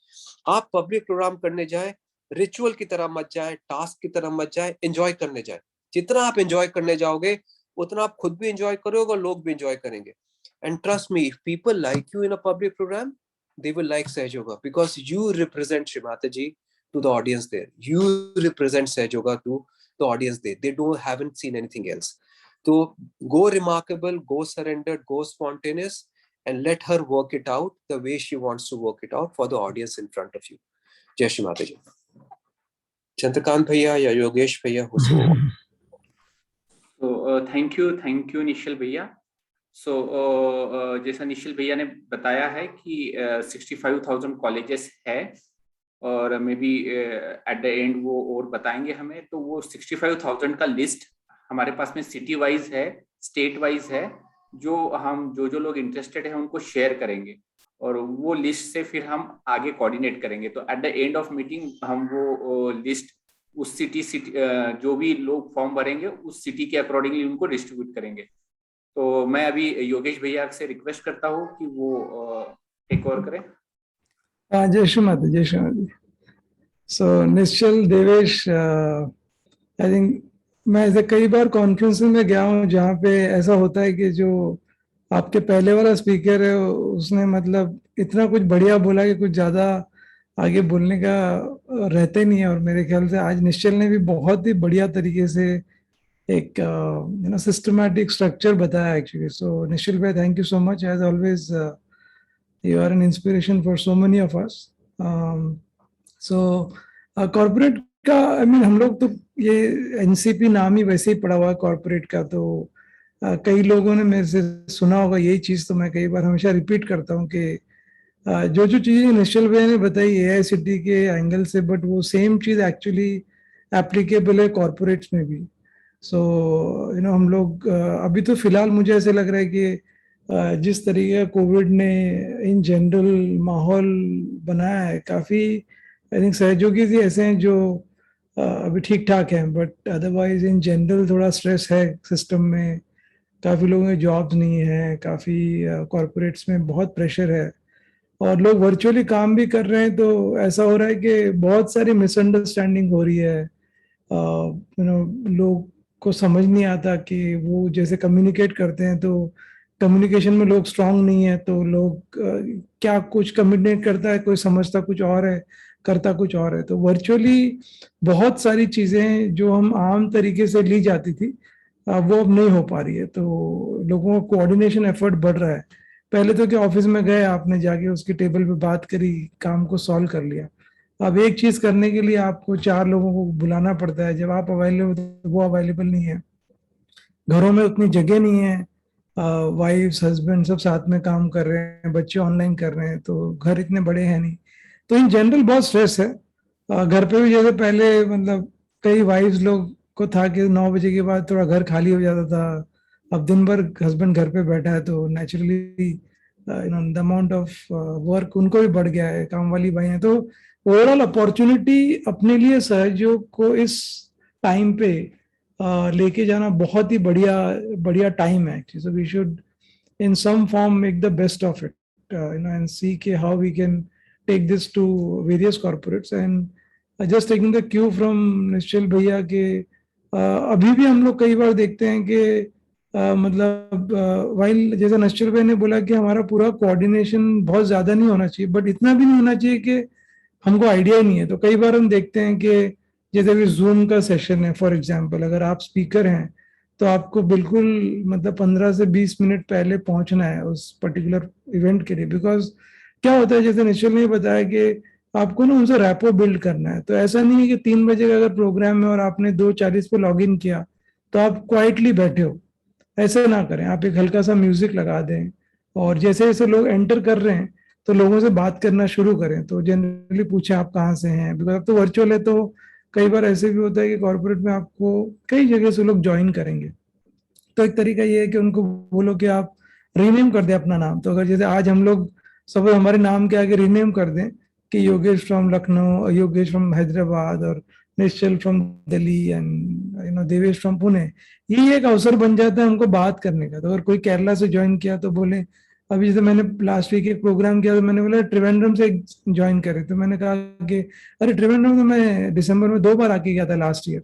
आप पब्लिक प्रोग्राम करने जाए, रिचुअल की तरह मत जाए, टास्क की तरह मत जाए, एंजॉय करने जाए. जितना आप एंजॉय करने जाओगे उतना आप खुद भी एंजॉय करोगे और लोग भी एंजॉय करेंगे. And trust me, if people like you in a public program, they will like Sahaj Yoga, because you represent Shri Mataji to the audience there. You represent Sahaj Yoga to the audience there. They haven't seen anything else. So go remarkable, go surrendered, go spontaneous, and let her work it out the way she wants to work it out for the audience in front of you. जय श्री माता जी। चंद्रकांत भैया या योगेश भैया हो सो। तो thank you निश्चल भैया। सो जैसा निश्चल भैया ने बताया है कि 65,000 कॉलेजेस है और may be at the end वो और बताएंगे हमें। तो वो 65,000 का लिस्ट हमारे पास में सिटी वाइज है, स्टेट वाइज है, जो हम जो लोग इंटरेस्टेड है उनको शेयर करेंगे और वो लिस्ट से फिर हम आगे कोऑर्डिनेट करेंगे। तो at the end of meeting हम वो लिस्ट उस सिटी जो भी लोग फॉर्म भरेंगे उस सिटी के अकॉर्डिंगली उनको डिस्ट्रीब्यूट करेंगे। तो मैं अभी योगेश भैया से रिक्वेस्ट करता हूँ कि वो टेक ओवर करें। जय श्री माता, जय श्री माता। सो निश्चल, देवेश, आई थिंक मैं ऐसे कई बार कॉन्फ्रेंस में गया हूँ जहाँ पे ऐसा होता है कि जो आपके पहले वाला स्पीकर है उसने मतलब इतना कुछ बढ़िया बोला कि कुछ ज्यादा आगे बोलने का रहते नहीं है। और मेरे ख्याल से आज निश्चल ने भी बहुत ही बढ़िया तरीके से एक सिस्टमैटिक स्ट्रक्चर बताया एक्चुअली। सो निश्चल भाई, thank you so much as always. You are an inspiration for so many of us. So corporate का आई मीन हम लोग तो ये एनसीपी नाम ही वैसे ही पड़ा हुआ है कॉर्पोरेट का। तो कई लोगों ने मेरे से सुना होगा यही चीज, तो मैं कई बार हमेशा रिपीट करता हूँ कि जो चीजें निश्चल भैया ने बताई एआईसीटी के एंगल से, बट वो सेम चीज एक्चुअली एप्लीकेबल है कॉर्पोरेट्स में भी। सो हम लोग अभी तो फिलहाल मुझे ऐसे लग रहा है कि जिस तरीके का कोविड ने इन जनरल माहौल बनाया है, काफ़ी आई थिंक सहयोगी भी ऐसे हैं जो अभी ठीक ठाक हैं, बट अदरवाइज इन जनरल थोड़ा स्ट्रेस है सिस्टम में। काफ़ी लोगों के जॉब्स नहीं है, काफ़ी कॉरपोरेट्स में बहुत प्रेशर है और लोग वर्चुअली काम भी कर रहे हैं। तो ऐसा हो रहा है कि बहुत सारी मिसअंडरस्टैंडिंग हो रही है। लोग को समझ नहीं आता कि वो जैसे कम्युनिकेट करते हैं तो कम्युनिकेशन में लोग स्ट्रांग नहीं है, तो लोग क्या कुछ कम्युनिकेट करता है, कोई समझता कुछ और है, करता कुछ और है। तो वर्चुअली बहुत सारी चीजें जो हम आम तरीके से ली जाती थी वो अब नहीं हो पा रही है। तो लोगों का कोऑर्डिनेशन एफर्ट बढ़ रहा है। पहले तो क्या ऑफिस में गए, आपने जाके उसकी टेबल पे बात करी, काम को सॉल्व कर लिया। अब एक चीज करने के लिए आपको 4 लोगों को बुलाना पड़ता है। जब आप अवेलेबल तो वो अवेलेबल नहीं है, घरों में उतनी जगह नहीं है, वाइफ्स हस्बैंड सब साथ में काम कर रहे हैं, बच्चे ऑनलाइन कर रहे हैं, तो घर इतने बड़े हैं नहीं। तो इन जनरल बहुत स्ट्रेस है। घर पे भी जैसे पहले मतलब कई वाइफ्स लोग को था कि 9 बजे के बाद थोड़ा घर खाली हो जाता था। अब दिन भर हस्बैंड घर पे बैठा है तो naturally the amount of work उनको भी बढ़ गया है, काम वाली भाई हैं। तो ओवरऑल अपॉर्चुनिटी अपने लिए सहयोग को इस टाइम पे लेके जाना बहुत ही बढ़िया टाइम है। So we should in some form make the best of it, and see how we can take this to various corporates. And just taking the cue from निश्चल भैया के अभी भी हम लोग कई बार देखते हैं कि मतलब वाइल जैसा निश्चल भैया ने बोला कि हमारा पूरा कोऑर्डिनेशन बहुत ज्यादा नहीं होना चाहिए, बट इतना भी नहीं होना चाहिए कि हमको आइडिया ही नहीं है। तो कई बार हम देखते हैं कि जैसे अभी जूम का सेशन है फॉर एग्जाम्पल, अगर आप स्पीकर हैं तो आपको बिल्कुल मतलब 15 से 20 मिनट पहले पहुंचना है उस पर्टिकुलर इवेंट के लिए। बिकॉज क्या होता है, जैसे निश्चल ने बताया कि आपको ना उनसे रैपो बिल्ड करना है। तो ऐसा नहीं है कि 3 बजे का अगर प्रोग्राम है और आपने 2:40 पे लॉग इन किया तो आप क्वाइटली बैठे हो, ऐसे ना करें। आप एक हल्का सा म्यूजिक लगा दें और जैसे जैसे लोग एंटर कर रहे हैं तो लोगों से बात करना शुरू करें। तो जनरली पूछें आप कहाँ से हैं, बिकॉज अब तो वर्चुअल है तो कई बार ऐसे भी होता है कि कॉर्पोरेट में आपको कई जगह से लोग ज्वाइन करेंगे। तो एक तरीका ये है कि उनको बोलो कि आप रीनेम कर दें अपना नाम। तो अगर जैसे आज हम लोग सब हमारे नाम के आगे रीनेम कर दें कि योगेश फ्रॉम लखनऊ, योगेश फ्रॉम हैदराबाद और Nishchal from Delhi and Devesh from Pune, ये एक अवसर बन जाता है हमको बात करने का। तो अगर कोई केरला से ज्वाइन किया तो बोले, अभी जैसे मैंने लास्ट वीक एक प्रोग्राम किया तो मैंने बोला त्रिवेंद्रम से ज्वाइन करे, तो मैंने कहा कि अरे त्रिवेंद्रम तो मैं दिसंबर में 2 बार आके गया था लास्ट ईयर।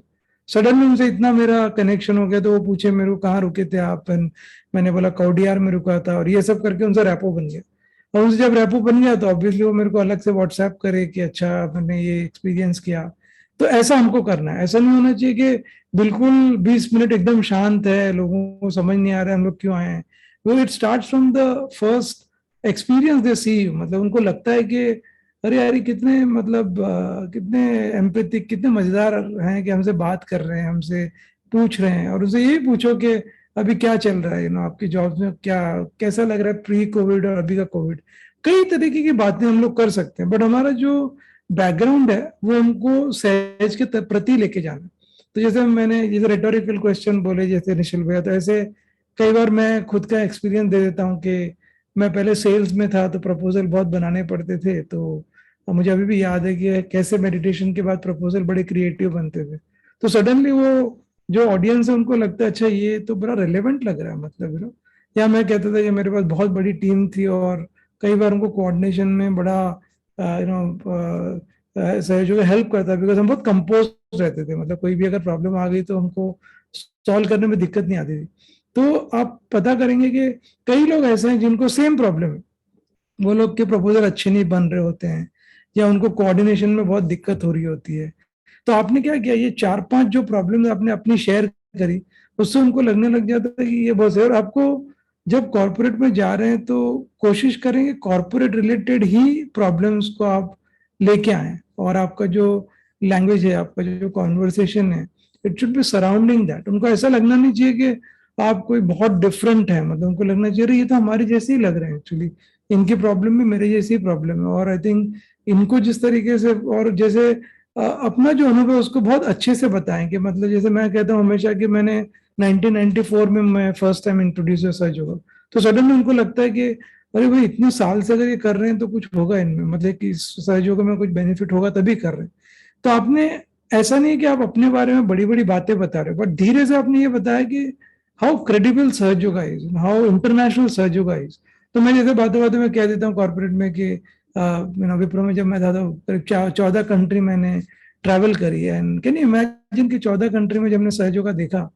सडनली उनसे इतना मेरा कनेक्शन हो गया तो वो पूछे मेरे को कहाँ रुके थे आप, मैंने बोला कौडियार में रुका था, और ये सब करके उनसे रैपो बन गया। और उनसे जब रैपो बन गया तो ऑब्वियसली वो मेरे को अलग से व्हाट्सएप करे कि अच्छा मैंने ये एक्सपीरियंस किया। तो ऐसा हमको करना है। ऐसा नहीं होना चाहिए कि बिल्कुल 20 मिनट एकदम शांत है, लोगों को समझ नहीं आ रहा है हम लोग क्यों आए हैं। वो it starts from the first experience they see, मतलब उनको लगता है कि अरे यार ये कितने मतलब कितने एम्पैथिक, कितने मजेदार हैं कि हमसे बात कर रहे हैं, हमसे पूछ रहे हैं। और उनसे यही पूछो कि अभी क्या चल रहा है, आपकी जॉब में क्या कैसा लग रहा है, प्री कोविड और अभी का कोविड। कई तरीके की बातें हम लोग कर सकते हैं, बट हमारा जो बैकग्राउंड है वो हमको सहज के प्रति लेके जाना है। तो जैसे मैंने जैसे रेटोरिकल क्वेश्चन बोले जैसे निश्चल भैया, तो ऐसे कई बार मैं खुद का एक्सपीरियंस दे देता हूँ कि मैं पहले सेल्स में था तो प्रपोजल बहुत बनाने पड़ते थे। तो मुझे अभी भी याद है कि कैसे मेडिटेशन के बाद प्रपोजल बड़े क्रिएटिव बनते थे। तो सडनली वो जो ऑडियंस है उनको लगता है अच्छा ये तो बड़ा रेलेवेंट लग रहा है, मतलब या मैं कहता था कि मेरे पास बहुत बड़ी टीम थी और कई बार उनको कोऑर्डिनेशन में बड़ा सहयोग हेल्प करता, बिकॉज हम बहुत कंपोज रहते थे। मतलब कोई भी अगर प्रॉब्लम आ गई तो हमको सॉल्व करने में दिक्कत नहीं आती थी। तो आप पता करेंगे कि कई लोग ऐसे हैं जिनको सेम प्रॉब्लम है, वो लोग के प्रपोजल अच्छे नहीं बन रहे होते हैं या उनको कोऑर्डिनेशन में बहुत दिक्कत हो रही होती है। तो आपने क्या किया, ये 4-5 जो प्रॉब्लम आपने अपनी शेयर करी, उससे उनको लगने लग जाता है कि ये बहुत है। और आपको जब कॉर्पोरेट में जा रहे हैं तो कोशिश करेंगे कॉर्पोरेट रिलेटेड ही प्रॉब्लम्स को आप लेके आए, और आपका जो लैंग्वेज है, आपका जो कॉन्वर्सेशन है, it should be surrounding that. उनको ऐसा लगना नहीं चाहिए कि आप कोई बहुत डिफरेंट है, मतलब उनको लगना चाहिए ये तो हमारे जैसे ही लग रहे हैं, एक्चुअली इनकी प्रॉब्लम भी मेरे जैसी प्रॉब्लम है। और आई थिंक इनको जिस तरीके से और जैसे अपना जो अनुभव है उसको बहुत अच्छे से बताएंगे। मतलब जैसे मैं कहता हूँ हमेशा कि मैंने 1994 में मैं फर्स्ट टाइम इंट्रोड्यूस हुआ सहयोग, तो सडनली उनको लगता है कि अरे भाई इतने साल से अगर ये कर रहे हैं तो कुछ होगा इनमें, मतलब कि सहयोग में कुछ बेनिफिट होगा तभी कर रहे हैं। तो आपने ऐसा नहीं कि आप अपने बारे में बड़ी बड़ी बातें बता रहे हो, बट धीरे से आपने ये बताया कि हाउ क्रेडिबल सहयोग इज, हाउ इंटरनेशनल सहयोग इज। तो मैं जैसे बातें बातें में कह देता हूँ कॉर्पोरेट में कि विप्रो में जब मैं था तो करीब 14 कंट्री मैंने ट्रैवल करी है। एंड कैन यू इमेजिन कि 14 कंट्री में जब मैंने सहयोग देखा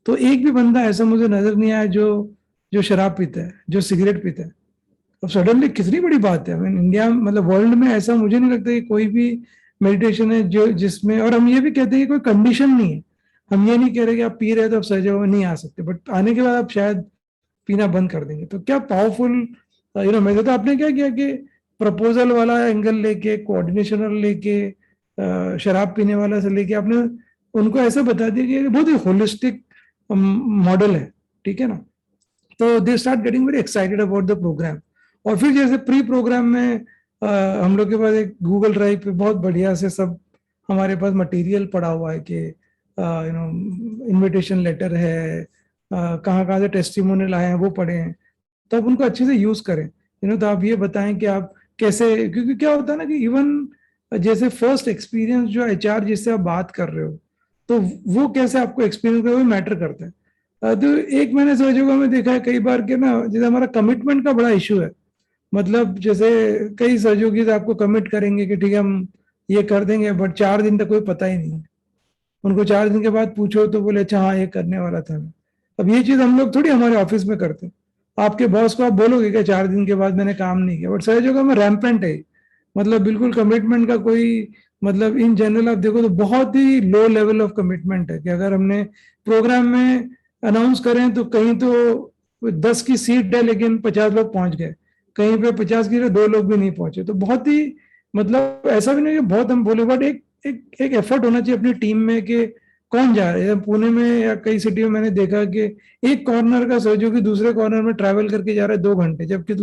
तो एक भी बंदा ऐसा मुझे नजर नहीं आया जो जो शराब पीता है, जो सिगरेट पीता है। अब सडनली कितनी बड़ी बात है। इंडिया मतलब वर्ल्ड में ऐसा मुझे नहीं लगता कि कोई भी मेडिटेशन है जो जिसमें, और हम ये भी कहते हैं कि कोई कंडीशन नहीं है। हम ये नहीं कह रहे कि आप पी रहे हो तो आप सहयोग में नहीं आ सकते, बट आने के बाद आप शायद पीना बंद कर देंगे। तो क्या पावरफुल मैं तो आपने क्या किया कि प्रपोजल वाला एंगल लेके, कोऑर्डिनेशन लेके, शराब पीने वाला से लेके आपने उनको ऐसे बता दिया कि बहुत ही होलिस्टिक मॉडल है, ठीक है ना। तो they start getting very excited about the programme. और फिर जैसे प्री प्रोग्राम में हम लोग के पास एक गूगल ड्राइव पे बहुत बढ़िया से सब हमारे पास मटेरियल पड़ा हुआ है कि इनविटेशन लेटर है, कहाँ कहाँ से टेस्टिमोनियल आए हैं वो पढ़े हैं। तो आप उनको अच्छे से यूज करें। तो आप ये बताएं कि आप कैसे, क्योंकि क्या होता है ना कि इवन जैसे फर्स्ट एक्सपीरियंस जो एचआर जिससे आप बात कर रहे हो, तो वो कैसे आपको एक्सपीरियंस कर, वो मैटर करता है। तो एक मैंने सहयोगों में देखा है कई बार के ना, जैसे हमारा कमिटमेंट का बड़ा इशू है। मतलब जैसे कई सहयोगी आपको कमिट करेंगे कि ठीक है हम ये कर देंगे, बट 4 दिन तक कोई पता ही नहीं है। उनको 4 दिन के बाद पूछो तो बोले अच्छा हाँ ये करने वाला था मैं। अब ये चीज हम लोग थोड़ी हमारे ऑफिस में करते हैं। आपके बॉस को आप बोलोगे कि 4 दिन के बाद मैंने काम नहीं किया, बट सहयोगों में रैम्पेंट है। मतलब बिल्कुल कमिटमेंट का कोई मतलब इन जनरल आप देखो तो बहुत ही लो लेवल ऑफ कमिटमेंट है कि अगर हमने प्रोग्राम में अनाउंस करें तो कहीं तो 10 की सीट है लेकिन 50 लोग पहुंच गए, कहीं पे 50 की 2 लोग भी नहीं पहुंचे। तो बहुत ही मतलब ऐसा भी नहीं कि बहुत हम बोले, बट एक एफर्ट होना चाहिए अपनी टीम में कि कौन जा रहा है। पुणे में या कई सिटी में मैंने देखा कि एक कॉर्नर का सहयोगी दूसरे कॉर्नर में ट्रैवल करके जा रहा है 2 घंटे, जबकि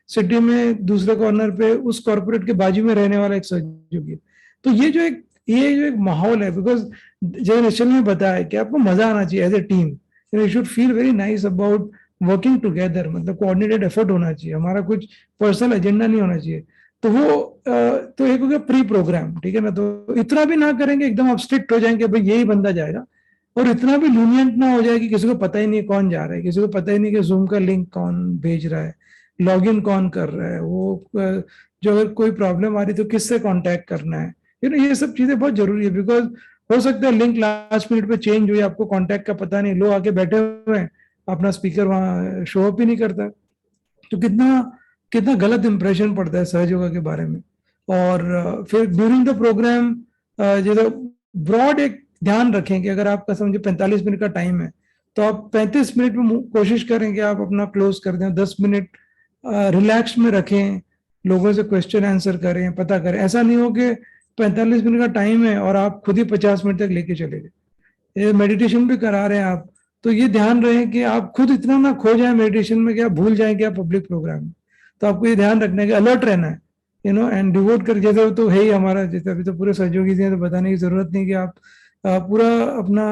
सिटी में दूसरे कॉर्नर पे उस कॉर्पोरेट के बाजू में रहने वाला एक सहयोगी। तो ये जो एक माहौल है, बिकॉज जैसे निश्चल ने बताया कि आपको मजा आना चाहिए as a team, you should feel very nice about working together. मतलब कोऑर्डिनेटेड एफर्ट होना चाहिए, हमारा कुछ पर्सनल एजेंडा नहीं होना चाहिए। तो वो तो एक हो गया प्री प्रोग्राम, ठीक है ना। तो इतना भी ना करेंगे एकदम आप स्ट्रिक्ट हो जाएंगे भाई यही बंदा जाएगा, और इतना भी लूनियंट ना हो जाए कि किसी को पता ही नहीं कौन जा रहा है, किसी को पता ही नहीं कि जूम का लिंक कौन भेज रहा है, लॉगिन कौन कर रहा है, वो जो अगर कोई प्रॉब्लम आ रही तो किससे कांटेक्ट करना है। ये सब चीजें बहुत जरूरी है, बिकॉज हो सकता है लिंक लास्ट मिनट पे चेंज हुई, आपको कांटेक्ट का पता नहीं, लोग आके बैठे हुए हैं, अपना स्पीकर वहां शो अप ही नहीं करता। तो कितना कितना गलत इंप्रेशन पड़ता है सहयोगा के बारे में। और फिर ड्यूरिंग द प्रोग्राम जैसे ब्रॉड एक ध्यान रखें कि अगर आपका समझे 45 मिनट का टाइम है तो आप 35 मिनट में कोशिश करें कि आप अपना क्लोज कर दें, 10 मिनट रिलैक्स में रखें, लोगों से क्वेश्चन आंसर करें, पता करें। ऐसा नहीं हो कि 45 मिनट का टाइम है और आप खुद ही 50 मिनट तक लेके चले गए। ये मेडिटेशन भी करा रहे हैं आप, तो ये ध्यान रहे कि आप खुद इतना ना खो जाए मेडिटेशन में कि आप भूल जाए कि आप पब्लिक प्रोग्राम में। तो आपको ये ध्यान रखना है कि अलर्ट रहना है, एंड डिवोट कर, जैसे तो है ही हमारा, जैसे अभी तो पूरे सहयोगी हैं तो बताने की जरूरत नहीं कि आप पूरा अपना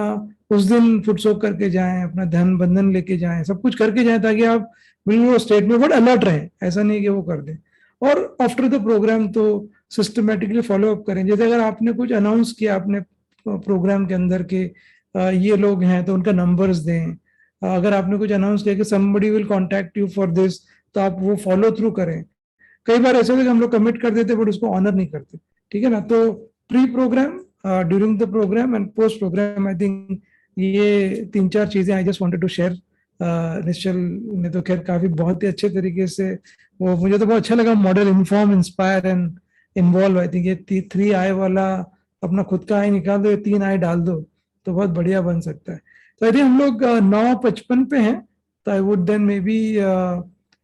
उस दिन फुटसोक करके जाएं, अपना ध्यान बंधन लेके जाएं, सब कुछ करके जाएं ताकि आप बिल्कुल स्टेट में बट अलर्ट रहें। ऐसा नहीं कि वो कर दें। और आफ्टर द प्रोग्राम तो सिस्टमेटिकली फॉलो अप करें। जैसे अगर आपने कुछ अनाउंस किया अपने प्रोग्राम के अंदर के ये लोग हैं तो उनका नंबर्स दें। अगर आपने कुछ अनाउंस किया कि somebody will contact you for this, तो आप वो फॉलो थ्रू करें। कई बार ऐसा होता है कि हम लोग कमिट कर देते बट उसको ऑनर नहीं करते, ठीक है ना। तो pre program, during the program and post program, I think ये 3-4 चीजें I just wanted to share. Nishchal ने तो खैर काफी बहुत ही अच्छे तरीके से, वो मुझे तो बहुत अच्छा लगा model, inform, inspire and involve. I think ये 3 आई वाला, अपना खुद का आई निकाल दो, ये 3 आई डाल दो तो बहुत बढ़िया बन सकता है। तो आई थिंक हम लोग 9:55 पे हैं, तो I would then maybe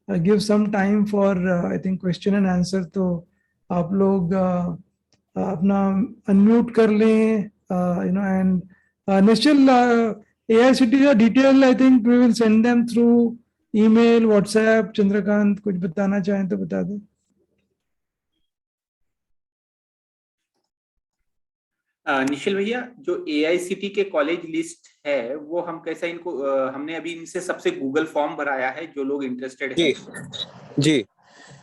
give some time for I think question and answer. तो आप लोग अपना अनम्यूट कर लें, एंड निश्चल AICTE का detail I think we will send them through email, WhatsApp. Chandrakant कुछ बताना चाहें तो बता दें। निखिल भैया, जो AICTE के कॉलेज लिस्ट है वो हम कैसा इनको हमने अभी इनसे सबसे गूगल फॉर्म भराया है जो लोग इंटरेस्टेड है। जी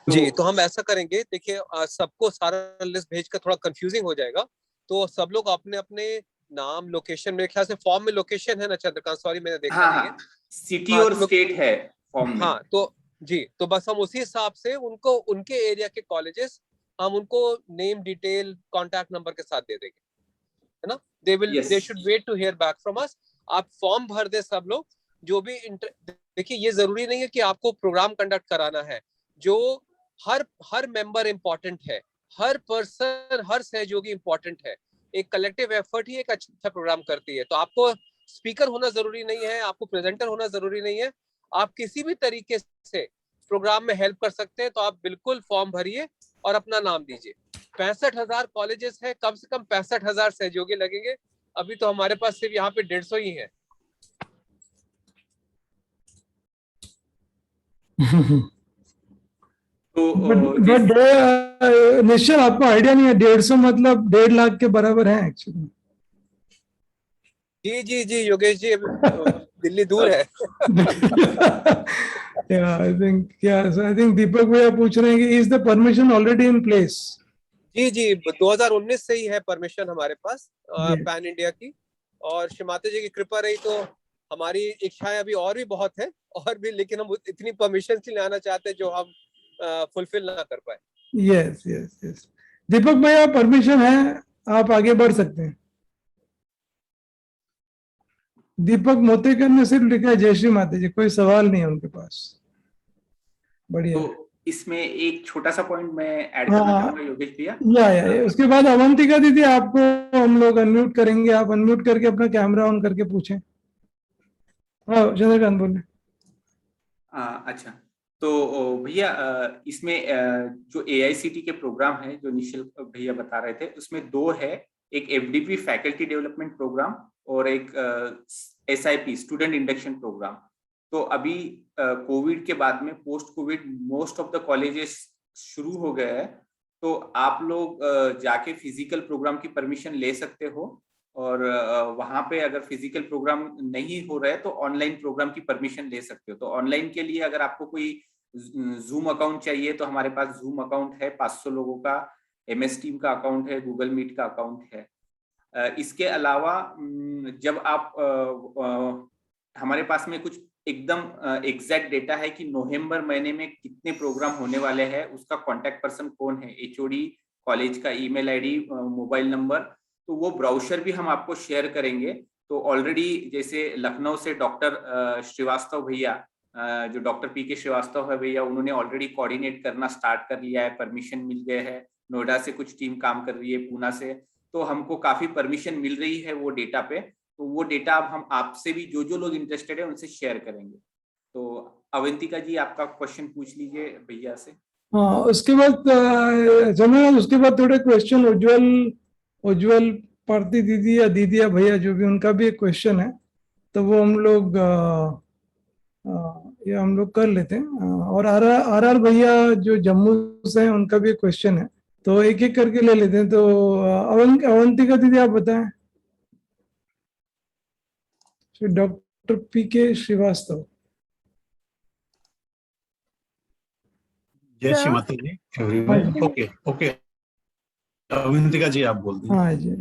जी, तो हम ऐसा करेंगे, देखिए सबको सारा लिस्ट भेजकर थोड़ा कंफ्यूजिंग हो जाएगा, तो सब लोग अपने अपने नाम, लोकेशन, मेरे ख्याल से फॉर्म में लोकेशन है ना चंद्रकांत, सॉरी मैंने देखा हाँ, नहीं है। हाँ, सिटी और स्टेट है फॉर्म में। हाँ तो जी, तो बस हम उसी हिसाब से उनको उनके एरिया के कॉलेजेस हम उनको नेम, डिटेल, कॉन्टैक्ट नंबर के साथ दे देंगे, है ना। They should wait to hear back from us. आप फॉर्म भर दे सब लोग, जो भी देखिए ये जरूरी नहीं है कि आपको प्रोग्राम कंडक्ट कराना है, जो हर मेंबर इंपॉर्टेंट है, हर पर्सन, हर सहयोगी इंपॉर्टेंट है। एक कलेक्टिव एफर्ट ही एक अच्छा प्रोग्राम करती है। तो आपको स्पीकर होना जरूरी नहीं है, आपको प्रेजेंटर होना जरूरी नहीं है, आप किसी भी तरीके से प्रोग्राम में हेल्प कर सकते हैं। तो आप बिल्कुल फॉर्म भरिए और अपना नाम दीजिए। 65,000 कॉलेजेस है, कम से कम 65,000 सहयोगी लगेंगे। अभी तो हमारे पास सिर्फ यहाँ पे 150 ही है। तो बट निश्चय आपको आइडिया नहीं है, 150 मतलब 1.5 लाख के बराबर है एक्चुअली। जी जी जी योगेश जी, दिल्ली दूर है। आई थिंक दीपक भैया पूछ रहे हैं कि is the permission already in place. जी जी, 2019 से ही है परमिशन हमारे पास पैन इंडिया की, और श्रीमाता जी की कृपा रही तो हमारी इच्छाएं अभी और भी बहुत है, और भी, लेकिन हम इतनी परमिशन से आना चाहते हैं जो हम फुलफिल ना कर पाए। यस यस यस, दीपक भैया परमिशन है, आप आगे बढ़ सकते हैं। दीपक मोतेकर ने सिर्फ लिखा है जय श्री माता जी, कोई सवाल नहीं है उनके पास। बढ़िया। तो इसमें एक छोटा सा पॉइंट मैं ऐड करना चाहूंगा योगेश भैया। या उसके बाद अवंतिका दीदी आपको हम लोग अनम्यूट करेंगे, आप अनम्यूट करके अपना कैमरा ऑन करके पूछें। हाँ चंद्रकांत बोले। अच्छा, तो भैया इसमें जो AICTE के प्रोग्राम है जो निखिल भैया बता रहे थे उसमें 2 है, एक FDP फैकल्टी डेवलपमेंट प्रोग्राम और एक SIP स्टूडेंट इंडक्शन प्रोग्राम। तो अभी कोविड के बाद में post Covid most of the colleges शुरू हो गए हैं, तो आप लोग जाके फिजिकल प्रोग्राम की परमिशन ले सकते हो, और वहां पे अगर फिजिकल प्रोग्राम नहीं हो रहा है तो ऑनलाइन प्रोग्राम की परमिशन ले सकते हो। तो ऑनलाइन के लिए अगर आपको कोई जूम अकाउंट चाहिए तो हमारे पास जूम अकाउंट है 500 लोगों का, MS टीम का अकाउंट है, गूगल मीट का अकाउंट है। इसके अलावा जब आप हमारे पास में कुछ एकदम एग्जैक्ट डेटा है कि नवंबर महीने में कितने प्रोग्राम होने वाले हैं, उसका कांटेक्ट पर्सन कौन है, HOD, कॉलेज का ईमेल ID, मोबाइल नंबर, तो वो ब्राउशर भी हम आपको शेयर करेंगे। तो ऑलरेडी जैसे लखनऊ से डॉक्टर श्रीवास्तव भैया, जो डॉक्टर PK श्रीवास्तव है भैया, उन्होंने ऑलरेडी कोऑर्डिनेट करना स्टार्ट कर लिया है, परमिशन मिल गए है। नोएडा से कुछ टीम काम कर रही है, पूना से, तो हमको काफी परमिशन मिल रही है वो डेटा पे। तो वो डेटा अब हम आपसे भी जो लोग इंटरेस्टेड है उनसे शेयर करेंगे। तो अवंतिका जी आपका क्वेश्चन पूछ लीजिए भैया से। हाँ, उसके बाद जमीन, उसके बाद थोड़े क्वेश्चन उज्जवल उज्जवल भारती दीदी या दीदी या भैया जो भी, उनका भी एक क्वेश्चन है, तो वो हम लोग ये हम लोग कर लेते हैं। और आर आर भैया जो जम्मू से हैं, उनका भी एक क्वेश्चन है, तो एक एक करके ले लेते हैं। तो अवंतिका दीदी आप बताएं। डॉक्टर पी के श्रीवास्तव। जय श्री Sir, माता जी हाँ एवरीवन। जी, ओके ओके, अविंतिका जी आप बोल दीजिए। हाँ जी,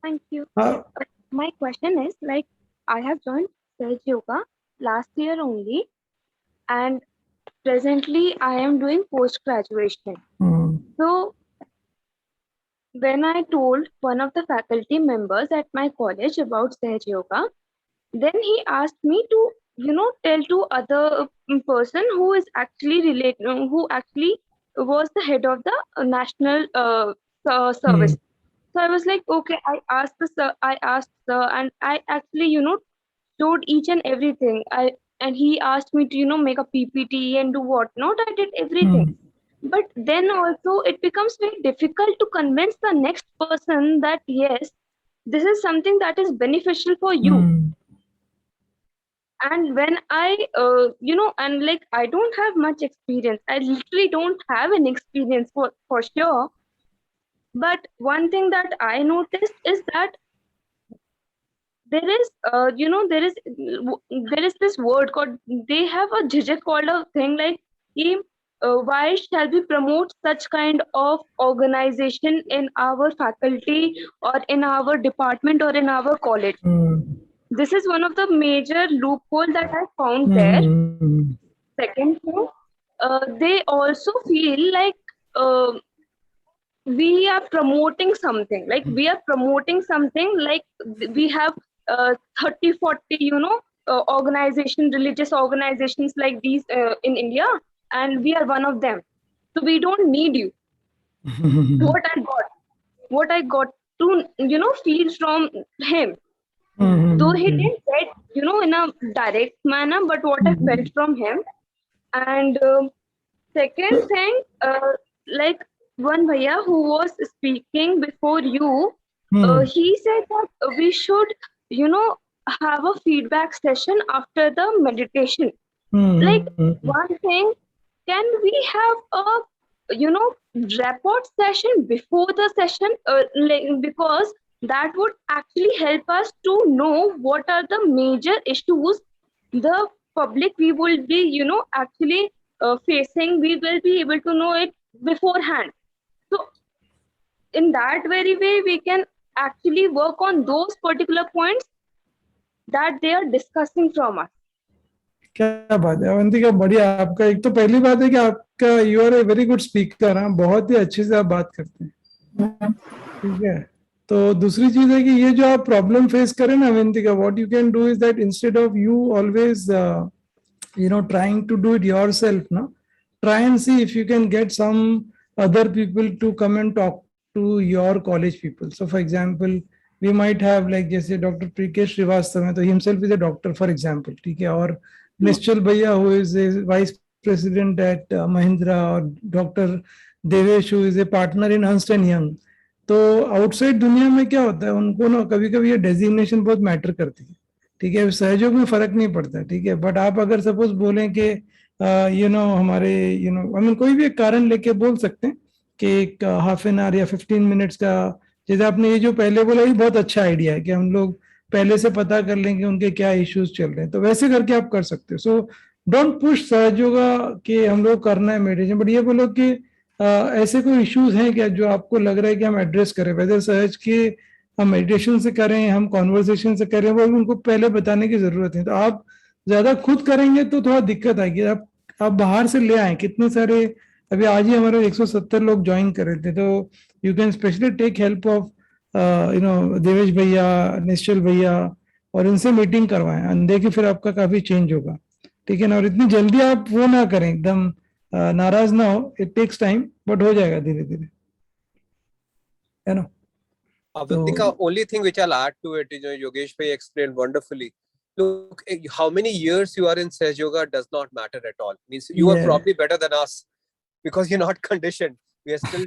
thank you. हाँ, My question is like I have joined Sage Yoga last year only, and presently I am doing post graduation. हाँ, So when I told one of the faculty members at my college about Sage Yoga, then he asked me to tell to other person who is actually who actually was the head of the national service. So I was like, okay, I asked sir, and I actually showed each and everything. And he asked me to make a PPT and do whatnot. I did everything. But then also it becomes very difficult to convince the next person that yes, this is something that is beneficial for you. And when I and like I don't have much experience, I literally don't have an experience for sure. But one thing that I noticed is that there is there is this word called, they have a jhijak called a thing like कि, why shall we promote such kind of organization in our faculty or in our department or in our college. This is one of the major loophole that I found there. Second thing, they also feel like we are promoting something, like we are promoting something like we have 30 40 organization, religious organizations like these in India, and we are one of them, so we don't need you. What I got to feel from him, though he didn't say it, in a direct manner, but what I felt from him. And second thing, like one bhaiya who was speaking before you, he said that we should, have a feedback session after the meditation. Like one thing, can we have a, report session before the session? Because that would actually help us to know what are the major issues the public we will be, actually facing. We will be able to know it beforehand. So in that very way, we can actually work on those particular points that they are discussing from us. क्या बात है अवंतिका, बढ़िया। आपका एक तो पहली बात है कि आपका you are a very good speaker, हाँ, बहुत ही अच्छे से आप बात करते हैं, ठीक है। तो दूसरी चीज है कि ये जो आप प्रॉब्लम फेस करें ना Avantika, what you can do is that instead of you always trying to do it yourself, no, try and see if you can get some other people to come and talk to your college people. So for example, we might have like जैसे doctor प्रीकेश Srivastava है, तो himself is a doctor for example, ठीक है। और निश्चल भैया who is a vice president at Mahindra, और doctor Devesh who is a partner in Ernst and Young। तो outside दुनिया में क्या होता है, उनको ना कभी कभी ये डेजिग्नेशन बहुत मैटर करती है, ठीक है। सहयोग में फर्क नहीं पड़ता, ठीक है। बट आप अगर सपोज बोलें कि हमारे आई मीन कोई भी एक कारण लेके बोल सकते हैं कि एक हाफ एन आवर या 15 मिनट्स का, जैसे आपने ये जो पहले बोला, ये बहुत अच्छा आइडिया है कि हम लोग पहले से पता कर लेंगे उनके क्या इश्यूज चल रहे हैं, तो वैसे करके आप कर सकते हो। सो डोंट पुश सहयोगा कि हम लोग करना है मेडिटेशन, बट ये बोलो कि ऐसे कोई इश्यूज हैं क्या जो आपको लग रहा है कि हम एड्रेस करें, वेदर सहज के हम मेडिटेशन से करें, हम कॉन्वर्सेशन से करें, वो उनको पहले बताने की जरूरत है। तो आप ज्यादा खुद करेंगे तो थोड़ा दिक्कत आएगी। आप बाहर से ले आए, कितने सारे, अभी आज ही हमारे 170 लोग ज्वाइन कर रहे थे, तो you can specially take help of Devesh भैया, निश्चल भैया, और इनसे मीटिंग करवाएं, देखिए फिर आपका काफी चेंज होगा, ठीक है ना। और इतनी जल्दी आप वो ना करें, एकदम नाराज ना हो, इट टेक्स टाइम, बट हो जाएगा धीरे धीरे, है ना। Avantika, only thing which I'll add to it, Yogesh Bhai explained wonderfully. Look, how many years you are in Sahaj Yoga does not matter at all. Means you are Yeah. probably better than us. because you're not conditioned. We are still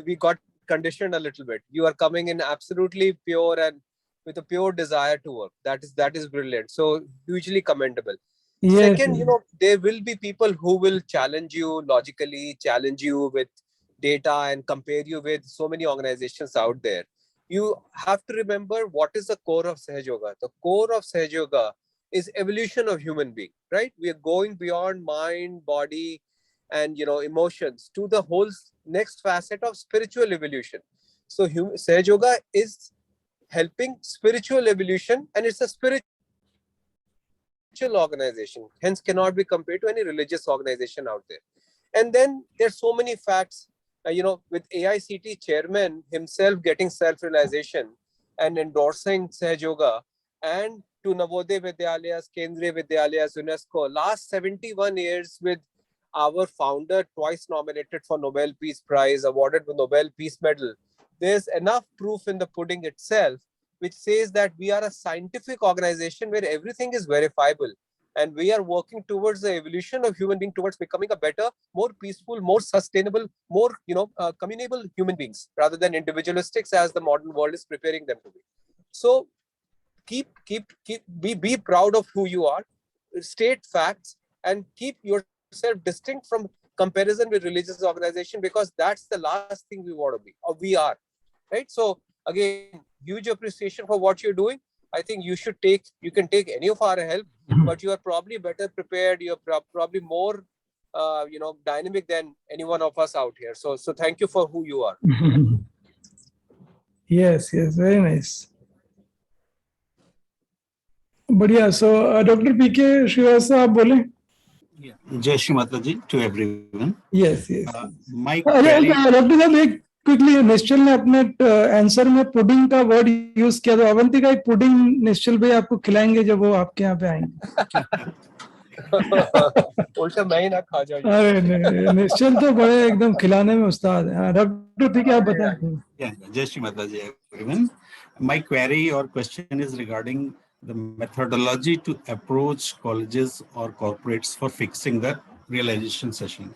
we got conditioned a little bit. You are coming in absolutely pure and with a pure desire to work. That is brilliant. So hugely commendable. Yes, Second, you know, there will be people who will challenge you logically, challenge you with data and compare you with so many organizations out there. You have to remember what is the core of Sahaj Yoga. The core of Sahaj Yoga is evolution of human being, right? We are going beyond mind, body, and emotions to the whole next facet of spiritual evolution. So Sahaj Yoga is helping spiritual evolution, and it's a spiritual organization, hence cannot be compared to any religious organization out there. And then there's so many facts, with AICT chairman himself getting self-realization and endorsing Sahaj Yoga, and to Navodaya Vidyalayas, Kendriya Vidyalayas, UNESCO, last 71 years with our founder twice nominated for Nobel Peace Prize, awarded with Nobel Peace Medal. There's enough proof in the pudding itself, which says that we are a scientific organization where everything is verifiable. And we are working towards the evolution of human being, towards becoming a better, more peaceful, more sustainable, more communable human beings, rather than individualistics as the modern world is preparing them to be. So be proud of who you are, state facts, and keep yourself distinct from comparison with religious organization, because that's the last thing we want to be, or we are, right? So again, huge appreciation for what you're doing. I think you can take any of our help, but you are probably better prepared. You're probably more, dynamic than any one of us out here. So thank you for who you are. yes, very nice. बढ़िया. So Dr. PK Srivastava, आप बोले. जय श्री माता जी to everyone. Yes. My query. Doctor साहब, एक quickly, निश्चल ने अपने answer में pudding का वर्ड यूज किया, तो अवंतिका एक पुडिंग निश्चल भाई आपको खिलाएंगे जब वो आपके यहाँ पे आएंगे. उल्टा मैं ही ना खा जाऊं. अरे नहीं, निश्चल तो बड़े एकदम खिलाने में उस्ताद है. डॉक्टर ठीक है, आप बताएं. जय श्री माता जी everyone. My query or question is regarding the methodology to approach colleges or corporates for fixing the realization session.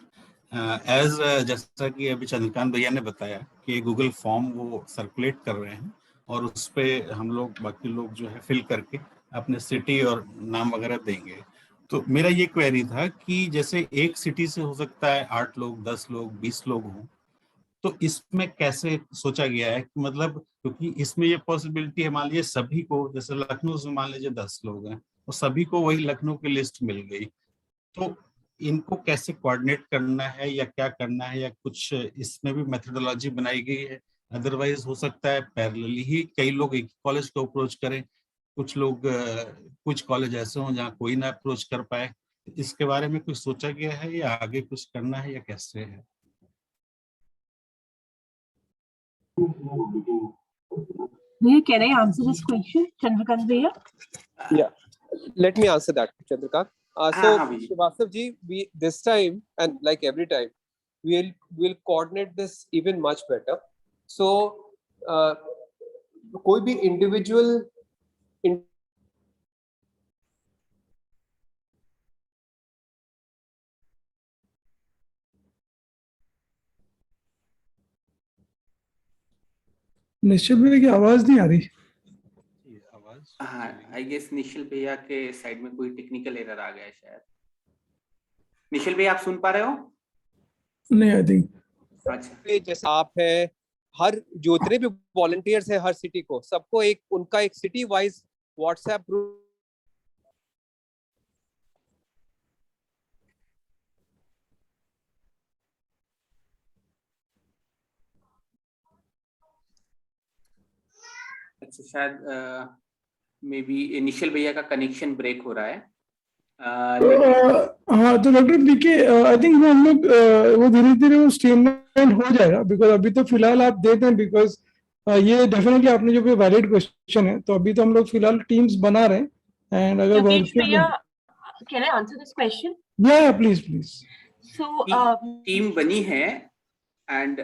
As जैसा कि अभी चंद्रकांत भैया ने बताया कि गूगल फॉर्म वो सर्कुलेट कर रहे हैं, और उस पे हम लोग बाकी लोग जो है फिल करके अपने सिटी और नाम वगैरह देंगे. तो मेरा ये क्वेरी था कि जैसे एक सिटी से हो सकता है 8 लोग, 10 लोग, 20 लोग हों, तो इसमें कैसे सोचा गया है? मतलब क्योंकि इसमें ये पॉसिबिलिटी है, मान लीजिए सभी को, जैसे लखनऊ से मान लीजिए 10 लोग हैं और सभी को वही लखनऊ की लिस्ट मिल गई, तो इनको कैसे कोऑर्डिनेट करना है या क्या करना है, या कुछ इसमें भी मेथोडोलॉजी बनाई गई है? अदरवाइज हो सकता है पैरेलली ही कई लोग एक कॉलेज को अप्रोच करें, कुछ कॉलेज ऐसे हों जहाँ कोई ना अप्रोच कर पाए. इसके बारे में कुछ सोचा गया है या आगे कुछ करना है या कैसे है? Can I answer this question, Chandrakant Bhaiya? Yeah, let me answer that, Chandrakant. So Srivastav ji, we this time, and like every time, we'll coordinate this even much better. So कोई भी individual निश्चल भैया की आवाज नहीं आ रही. हाँ, I guess निश्चल भैया के साइड में कोई टेक्निकल एरर आ गया है शायद. निश्चल भैया, आप सुन पा रहे हो? नहीं, आई थिंक. अच्छा, जैसे आप है, हर जितने भी वॉलंटियर्स है हर सिटी को, सबको उनका एक सिटी वाइज व्हाट्सएप ग्रुप. अच्छा, शायद मे बी निश्चल भैया का कनेक्शन ब्रेक हो रहा है. हाँ, तो डॉक्टर पीके, आई थिंक हम लोग वो धीरे-धीरे वो स्ट्रीमलाइन हो जाएगा, बिकॉज अभी तो फिलहाल आप देते हैं, बिकॉज ये डेफिनेटली आपने जो भी वैलिड क्वेश्चन है, तो अभी तो हम लोग फिलहाल टीम्स बना रहे हैं, एंड अगर Can I answer this question? Yeah, please. So team बनी है, एंड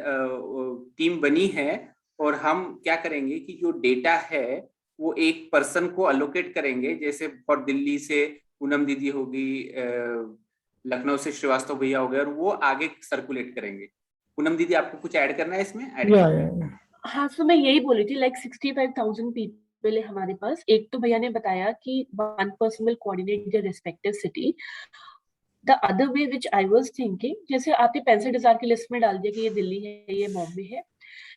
टीम बनी है, और हम क्या करेंगे कि जो डेटा है वो एक पर्सन को अलोकेट करेंगे. जैसे फॉर दिल्ली से पूनम दीदी होगी, लखनऊ से श्रीवास्तव भैया हो गए और वो आगे सर्कुलेट करेंगे। पूनम दीदी आपको कुछ ऐड करना है इसमें? या हाँ, so मैं यही बोली थी, like 65,000 people है हमारे पास। एक तो भैया ने बताया कि one person will coordinate their respective city. The other way which I was thinking, जैसे आपने 65,000 की लिस्ट में डाल दिया कि ये दिल्ली है, ये बॉम्बे है।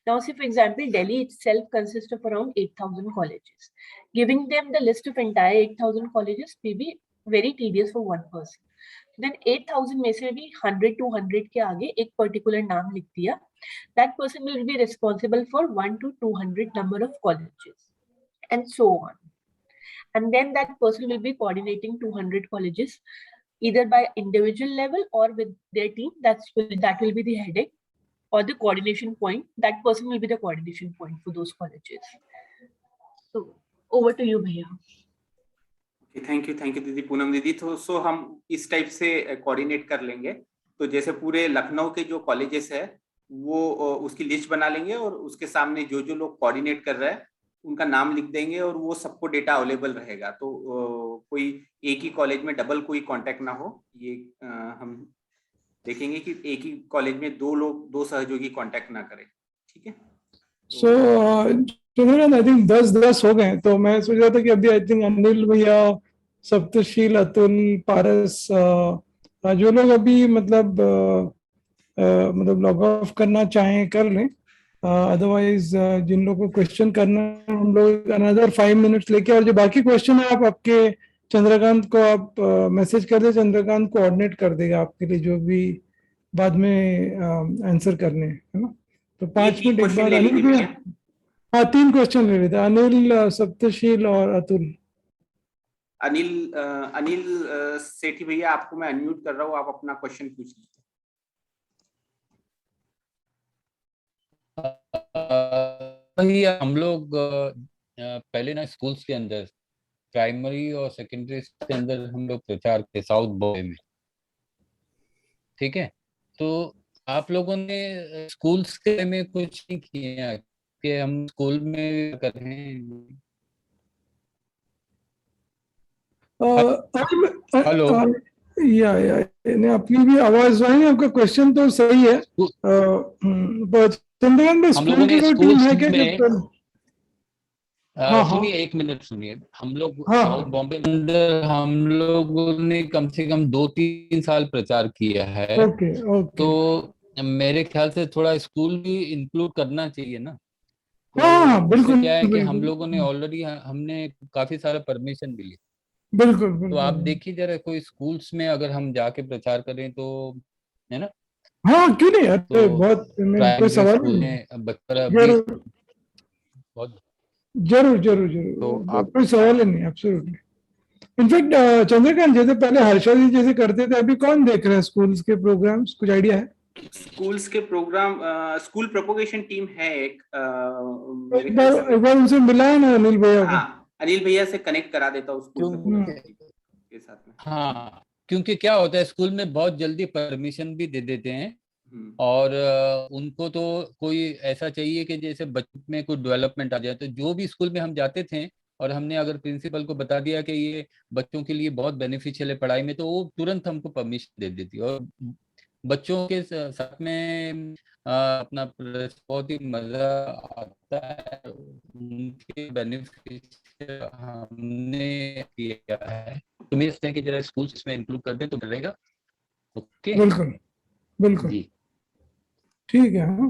Now, say for example, Delhi itself consists of around 8,000 colleges. Giving them the list of entire 8,000 colleges may be very tedious for one person. Then 8,000 में से भी 100 to 100 के आगे एक particular नाम लिख दिया. That person will be responsible for 1 to 200 number of colleges, and so on. And then that person will be coordinating 200 colleges, either by individual level or with their team. That will be the headache or the coordination point. That person will be the coordination point for those colleges. So over to you, Bhaiya. Thank you दीदी, पूनम दीदी। तो सो हम इस type से coordinate कर लेंगे। तो जैसे पूरे लखनऊ के जो कॉलेजेस है वो उसकी लिस्ट बना लेंगे और उसके सामने जो जो लोग कोऑर्डिनेट कर रहे हैं उनका नाम लिख देंगे और वो सबको डेटा अवेलेबल रहेगा। तो कोई एक ही कॉलेज में डबल कोई कांटेक्ट ना हो, ये हम देखेंगे कि एक ही कॉलेज में दो सहयोगी कांटेक्ट ना करें। ठीक है। सो चंद्रकांत, आई थिंक 10 हो गए, तो मैं सोच रहा था कि अभी आई थिंक अनिल भैया, सप्तशील, अतुल, पारस, जो लोग अभी मतलब लॉग ऑफ करना चाहें कर लें। अदरवाइज जिन लोगों को क्वेश्चन करना है, हम लोग अनदर 5 मिनट्स लेके, और जो बाकी क्वेश्चन है आप आपके चंद्रकांत को आप मैसेज कर दे, चंद्रकांत कोऑर्डिनेट कर देगा आपके लिए जो भी बाद में आंसर करने हैं, है ना। तो 5 मिनट एक बार अनिल भैया। हाँ, 3 क्वेश्चन ले लेते हैं, अनिल, सप्तशील और अतुल। अनिल सेठी भैया, आपको मैं अनम्यूट कर रहा हूँ, आप अपना क्वेश्चन पूछ लीजिए। भैया हम लोग पहले ना स्कूल्स के अंदर, प्राइमरी और सेकेंडरी के अंदर हम लोग प्रचार करते साउथ बॉम्बे में, ठीक है। तो आप लोगों ने स्कूल्स के में कुछ नहीं किया कि हम स्कूल में करें? हेलो, या अपनी भी आवाज आई, आपका क्वेश्चन तो सही है। चंद्रकांत में स्कूल की कोई टीम है क्या? सुनिए, 1 मिनट सुनिए। हम लोग साउथ बॉम्बे के अंदर हम लोगों ने कम से कम 2-3 साल प्रचार किया है। ओके। तो मेरे ख्याल से थोड़ा स्कूल भी इंक्लूड करना चाहिए ना। तो हाँ, बिल्कुल। क्या है कि हम लोगों ने ऑलरेडी, हमने काफी सारा परमिशन भी लिया। बिल्कुल। तो आप देखिए जरा, कोई स्कूल्स में अगर हम जाके प्रचार करें तो, है ना। हाँ, क्यों नहीं, तो बहुत कोई सवाल नहीं, बच्चा बहुत जरूर तो आप कोई सवाल ही नहीं, एब्सोल्युटली। इनफैक्ट चंद्रकांत, जैसे पहले हर्षा जी जैसे करते थे, अभी कौन देख रहे हैं स्कूल्स के प्रोग्राम्स? कुछ आइडिया है? स्कूल्स के प्रोग्राम, स्कूल प्रोपोगेशन टीम है एक बार उनसे मिला है ना अनिल भैया को? हाँ, अनिल भैया से कनेक्ट करा देता हूँ स्कूल के साथ में। हाँ, क्योंकि क्या होता है, स्कूल में बहुत जल्दी परमिशन भी दे देते हैं और उनको तो कोई ऐसा चाहिए कि जैसे बच्चे में कोई डेवलपमेंट आ जाए। तो जो भी स्कूल में हम जाते थे और हमने अगर प्रिंसिपल को बता दिया कि ये बच्चों के लिए बहुत बेनिफिशियल है पढ़ाई में, तो वो तुरंत हमको परमिशन दे देती है। और बच्चों के साथ में अपना बहुत ही मजा आता है, उनके बेनिफिट हमने किया है। तो मैं सोचते हैं कि जरा स्कूल्स में इंक्लूड कर दें तो रहेगा। ओके, बिल्कुल जी, ठीक है। हाँ,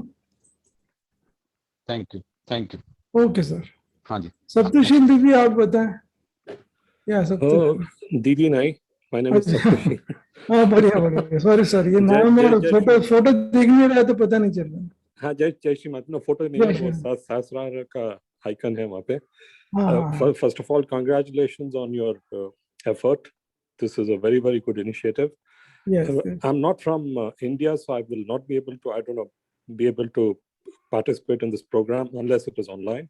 थैंक यू। Okay sir. हाँ जी, सप्तशील दीदी, आप बताएं। या सप्तशील दीदी नहीं, माय नेम इज सप्तशील। हाँ, बढ़िया। सॉरी, ये नाम और फोटो देख नहीं रहा तो पता नहीं चल रहा। हाँ, जय श्री माता। फोटो नहीं है, वो सहस्रार का आइकन है वहाँ पे। First of all, congratulations on your effort. This is a very, very good initiative. Yes. I'm not from India, so I will not be able to participate in this program unless it is online.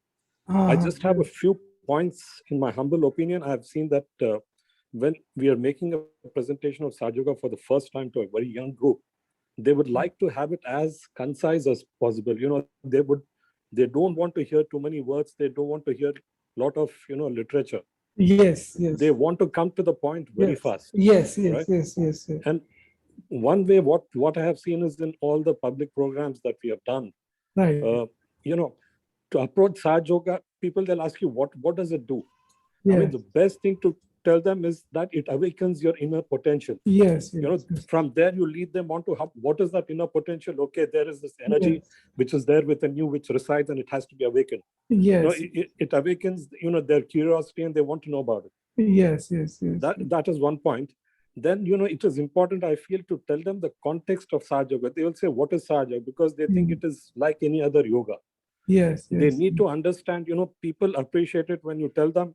I just have a few points. In my humble opinion, I've seen that when we are making a presentation of Sahaja Yoga for the first time to a very young group, they would like to have it as concise as possible. They don't want to hear too many words. They don't want to hear a lot of literature. Yes. They want to come to the point very fast. Yes. Right? Yes. And one way what I have seen is in all the public programs that we have done, Right. To approach Saj Yoga, people, they'll ask you, what does it do? I Yes. mean, the best thing to tell them is that it awakens your inner potential. Yes. Yes. From there you lead them on to what is that inner potential? Okay, there is this energy which is there within you, which resides, and it has to be awakened. Yes. It awakens, their curiosity, and they want to know about it. Yes. Yes. That is one point. Then, it is important, I feel, to tell them the context of Saj Yoga. They will say, what is Saj Yoga? Because they think it is like any other yoga. Yes. They need to understand, people appreciate it when you tell them.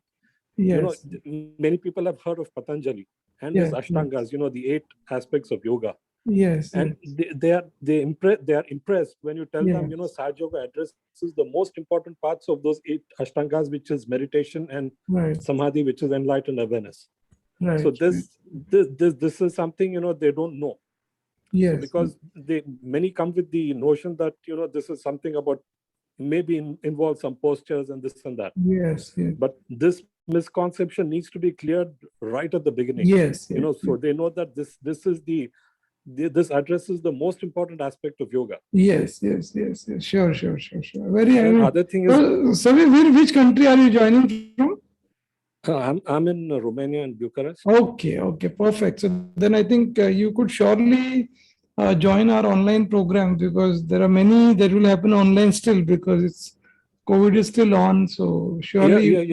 Yes. Many people have heard of Patanjali and his Ashtangas, the 8 aspects of yoga. Yes. And they are impressed when you tell them, Saj Yoga addresses the most important parts of those 8 Ashtangas, which is meditation and Samadhi, which is enlightened awareness. Right. So this is something, they don't know. Yes. So because many come with the notion that, this is something about maybe involve some postures and this and that. Yes. But this misconception needs to be cleared right at the beginning. Yes. So they know that this this addresses the most important aspect of yoga. Yes. Sure. Very. Other thing is, so which country are you joining from? I'm in Romania and Bucharest. Okay, perfect. So then I think you could surely join our online program, because there are many that will happen online still, because COVID is still on. So surely.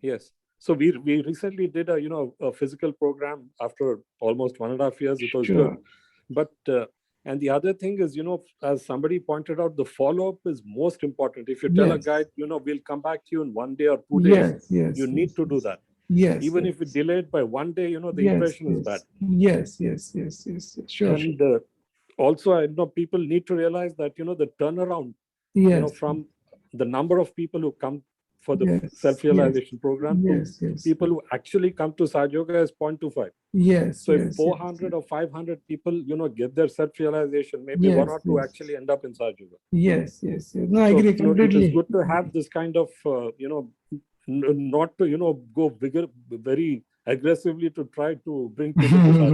Yes. So we recently did a physical program after almost 1.5 years. It was good. But and the other thing is, as somebody pointed out, the follow-up is most important. If you tell a guy, we'll come back to you in 1 day or 2 days, you need to do that. Yes. Even if it delayed by 1 day, the impression is bad. Yes. Sure. And also, I know people need to realize that, the turnaround, from the number of people who come for the self-realization program to people who actually come to Saj Yoga is 0.25. Yes. So if 400 or 500 people, get their self-realization, maybe 1 or 2 actually end up in Saj Yoga. Yes. No, I agree completely. It is good to have this kind of, not to, go very aggressively to try to bring people to Saj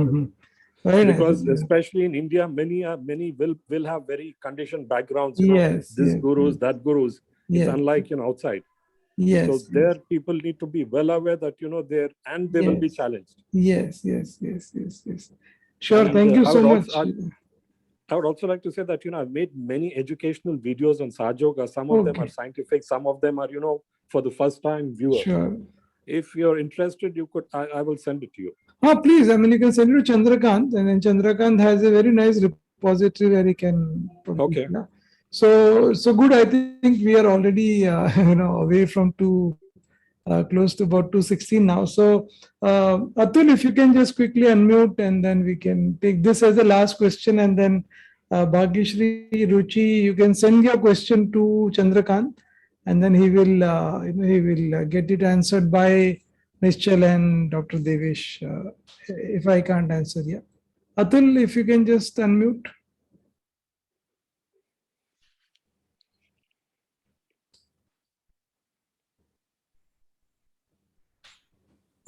Yoga. Because especially in India, many will have very conditioned backgrounds. Gurus, that gurus. It's unlike outside. Yes. So there, people need to be well aware that there, and they will be challenged. Yes. Sure. And thank you so much. I would also like to say that I've made many educational videos on Saj Yoga. Some of them are scientific. Some of them are for the first time viewers. Sure. If you're interested, you could. I will send it to you. Please. I mean, you can send it to Chandrakant, and then Chandrakant has a very nice repository where he can. Okay. So good. I think we are already away from close to about 2:16 now. So Atul, if you can just quickly unmute, and then we can take this as the last question, and then Bhagyashri, Ruchi, you can send your question to Chandrakant, and then he will get it answered by Nischal and Dr. Devesh. If I can't answer, Atul, if you can just unmute.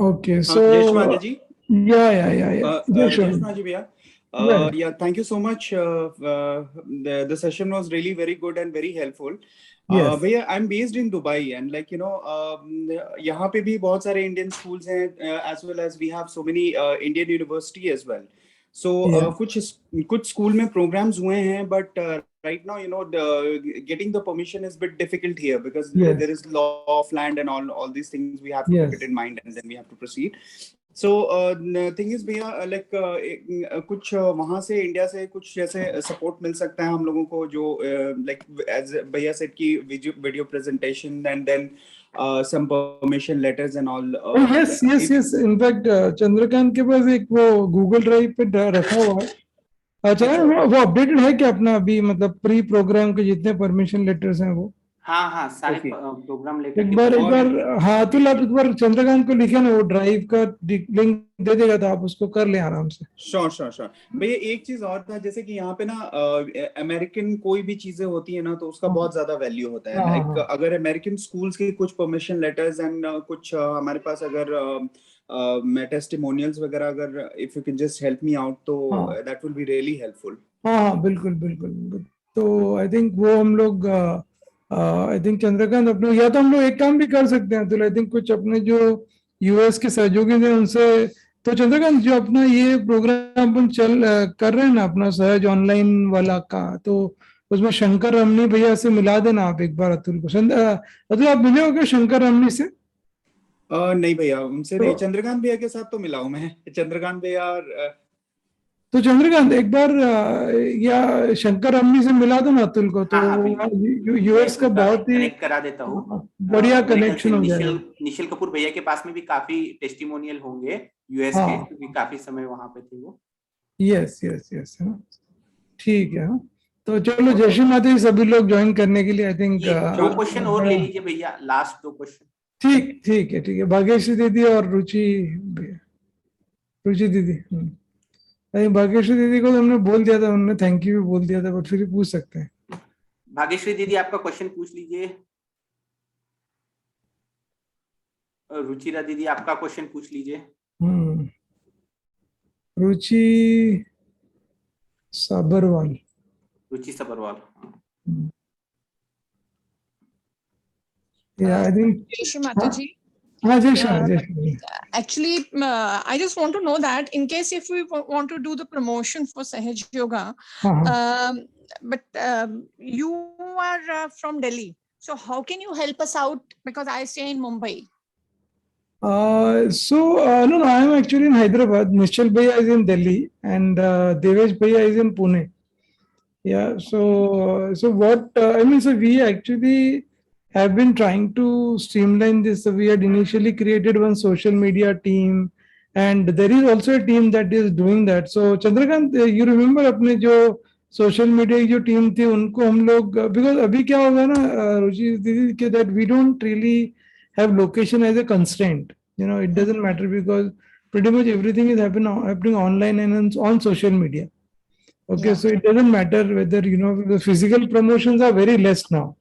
Okay, so thank you so much. The session was really very good and very helpful. Bhaiya, I'm based in Dubai, and यहाँ पे भी बहुत सारे Indian schools हैं, as well as we have so many Indian university as well. So कुछ school में programs हुए हैं, but right now getting the permission is a bit difficult here, because there is law of land and all these things we have to keep it in mind, and then we have to proceed. So thing is भैया, कुछ वहाँ से India से कुछ जैसे support मिल सकता है हम लोगों को, जो as भैया said कि video presentation and then some permission letters and all. Yes. In fact, Chandrakant के पास एक वो Google Drive पे रखा हुआ है. अच्छा, वो अपडेटेड है क्या अपना अभी, मतलब प्री प्रोग्राम के जितने परमिशन लेटर्स हैं वो? हाँ सारे प्रोग्राम लेकर एक बार तो आप एक बार चंद्रकांत को लिखे ना, वो ड्राइव का लिंक दे देगा तो आप उसको कर ले आराम से. श्योर भैया. एक चीज और था, जैसे कि यहाँ पे ना अमेरिकन कोई भी चीजें होती है ना, तो उसका बहुत ज्यादा वैल्यू होता है. अगर अमेरिकन स्कूल्स के कुछ परमिशन लेटर्स एंड कुछ हमारे पास अगर मैं टेस्टिमोनियल्स वगैरह अगर if you can just help me out तो that will be really helpful. हाँ बिल्कुल बिल्कुल. तो आई थिंक वो हम लोग आई थिंक चंद्रकांत अपने, या तो हम लोग एक काम भी कर सकते हैं, तो आई थिंक कुछ अपने जो यूएस के सहयोगी हैं उनसे, तो चंद्रकांत जो अपना ये प्रोग्राम अपन कर रहे हैं ना अपना सहज ऑनलाइन वाला का, तो उसमें शंकर रमनी भैया से मिला देना आप एक बार अतुल को. अतुल आप मिले हो क्या शंकर रमनी से? नहीं भैया, उनसे नहीं. चंद्रकांत भैया के साथ तो मिला हूं मैं. चंद्रकांत भैया तो चंद्रकांत एक बार या शंकर रमनी से मिला दो ना अतुल को, तो यूएस का बहुत ही कनेक्ट करा देता हूँ. बढ़िया कनेक्शन हो जाएगा. निशिल कपूर भैया के पास में भी काफी टेस्टिमोनियल होंगे यूएस के, क्योंकि काफी समय वहां पे थे वो. Yes yes yes. ठीक है. तो चलो जय श्री माता जी सभी लोग ज्वाइन करने के लिए. आई थिंक 2 क्वेश्चन और ले लीजिए भैया, लास्ट 2 क्वेश्चन. ठीक है. भाग्यश्री दीदी और रुचि दीदी. भाग्यश्री दीदी को तो हमने बोल दिया था, उन्होंने थैंक यू भी बोल दिया था, बट फिर पूछ सकते हैं. भाग्यश्री दीदी आपका क्वेश्चन पूछ लीजिए. रुचिरा दीदी आपका क्वेश्चन पूछ लीजिए. रुचि Sabharwal. Yeah, I think. Jai Shri Mataji. Jai Shri. Actually, I just want to know that in case if we want to do the promotion for Sahaj Yoga, but you are from Delhi, so how can you help us out? Because I stay in Mumbai. No, I am actually in Hyderabad. Nishal Bhaiya is in Delhi and Devesh Bhaiya is in Pune. Yeah, so what I mean, so we actually have been trying to streamline this. So we had initially created one social media team, and there is also a team that is doing that. So Chandrakant, you remember अपने जो social media की जो team थी उनको हम लोग, because अभी क्या होगा ना रुचि दीदी के, that we don't really have location as a constraint. You know, it doesn't matter because pretty much everything is happening online and on social media. Okay, so it doesn't matter whether, you know, the physical promotions are very less now.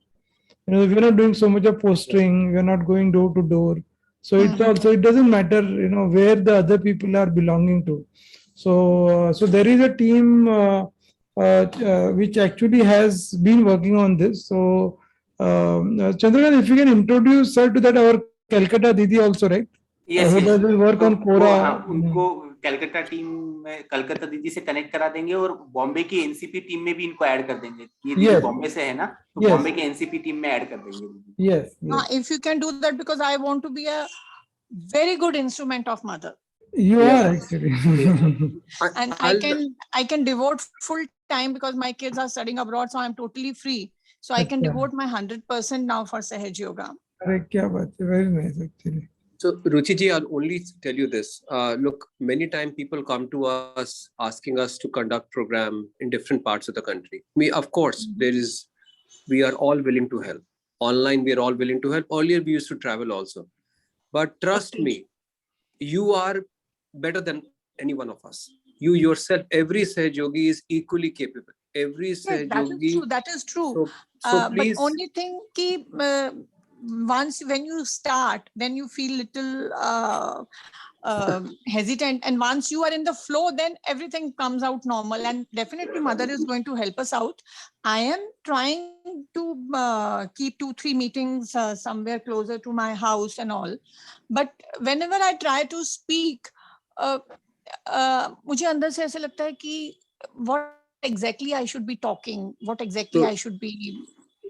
You know, we're not doing so much of posting, we're not going door to door. So it also, it doesn't matter, you know, where the other people are belonging to. So there is a team which actually has been working on this. So Chandrakant, if you can introduce her to that, our Calcutta Didi also, right? Yes, who does work on Quora. उनको Calcutta team में कलकत्ता दीदी से connect करा देंगे और बॉम्बे की NCP team में भी इनको ऐड कर देंगे. ये दीदी बॉम्बे से है ना, तो बॉम्बे की एनसीपी टीम में ऐड कर देंगे. Yes. If you can do that, because I want to be a very good instrument of mother. You are actually. And I can devote full time because my kids are studying abroad, so I'm totally free. So I can devote my 100% now for Sahaj Yoga. Very nice actually. So Ruchi ji, I'll only tell you this. Look, many times people come to us asking us to conduct program in different parts of the country. Of course, we are all willing to help. Online, we are all willing to help. Earlier, we used to travel also. But trust me, you are better than any one of us. You yourself, every Sahaj Yogi is equally capable. Every Sahaj Yogi. That is true. So please, but only thing ki, once when you start, then you feel little hesitant, and once you are in the flow, then everything comes out normal, and definitely mother is going to help us out. I am trying to keep 2-3 meetings somewhere closer to my house and all, but whenever I try to speak, मुझे अंदर से ऐसे लगता है कि what exactly I should be talking, what exactly I should be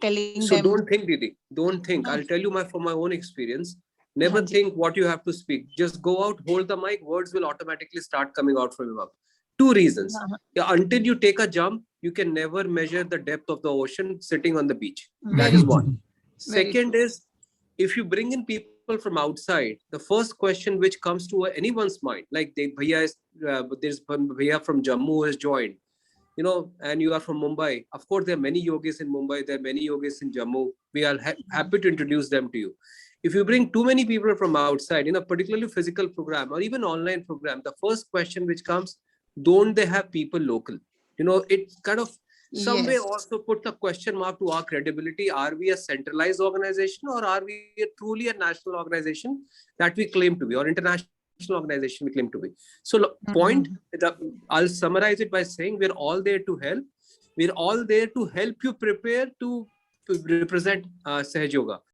telling so them. Don't think, Didi. Don't think. I'll tell you from my own experience. Never think what you have to speak. Just go out, hold the mic. Words will automatically start coming out from your mouth. 2 reasons. Until you take a jump, you can never measure the depth of the ocean sitting on the beach. That is one. Second is, if you bring in people from outside, the first question which comes to anyone's mind, like there's Bhaiya from Jammu who has joined, you know, and you are from Mumbai. Of course, there are many yogis in Mumbai. There are many yogis in Jammu. We are happy to introduce them to you. If you bring too many people from outside in a particularly physical program or even online program, the first question which comes, don't they have people local? You know, it kind of some way also puts a question mark to our credibility. Are we a centralized organization or are we truly a national organization that we claim to be, or international international organization we claim to be. So I'll summarize it by saying we're all there to help. We're all there to help you prepare to represent Sahaj Yoga.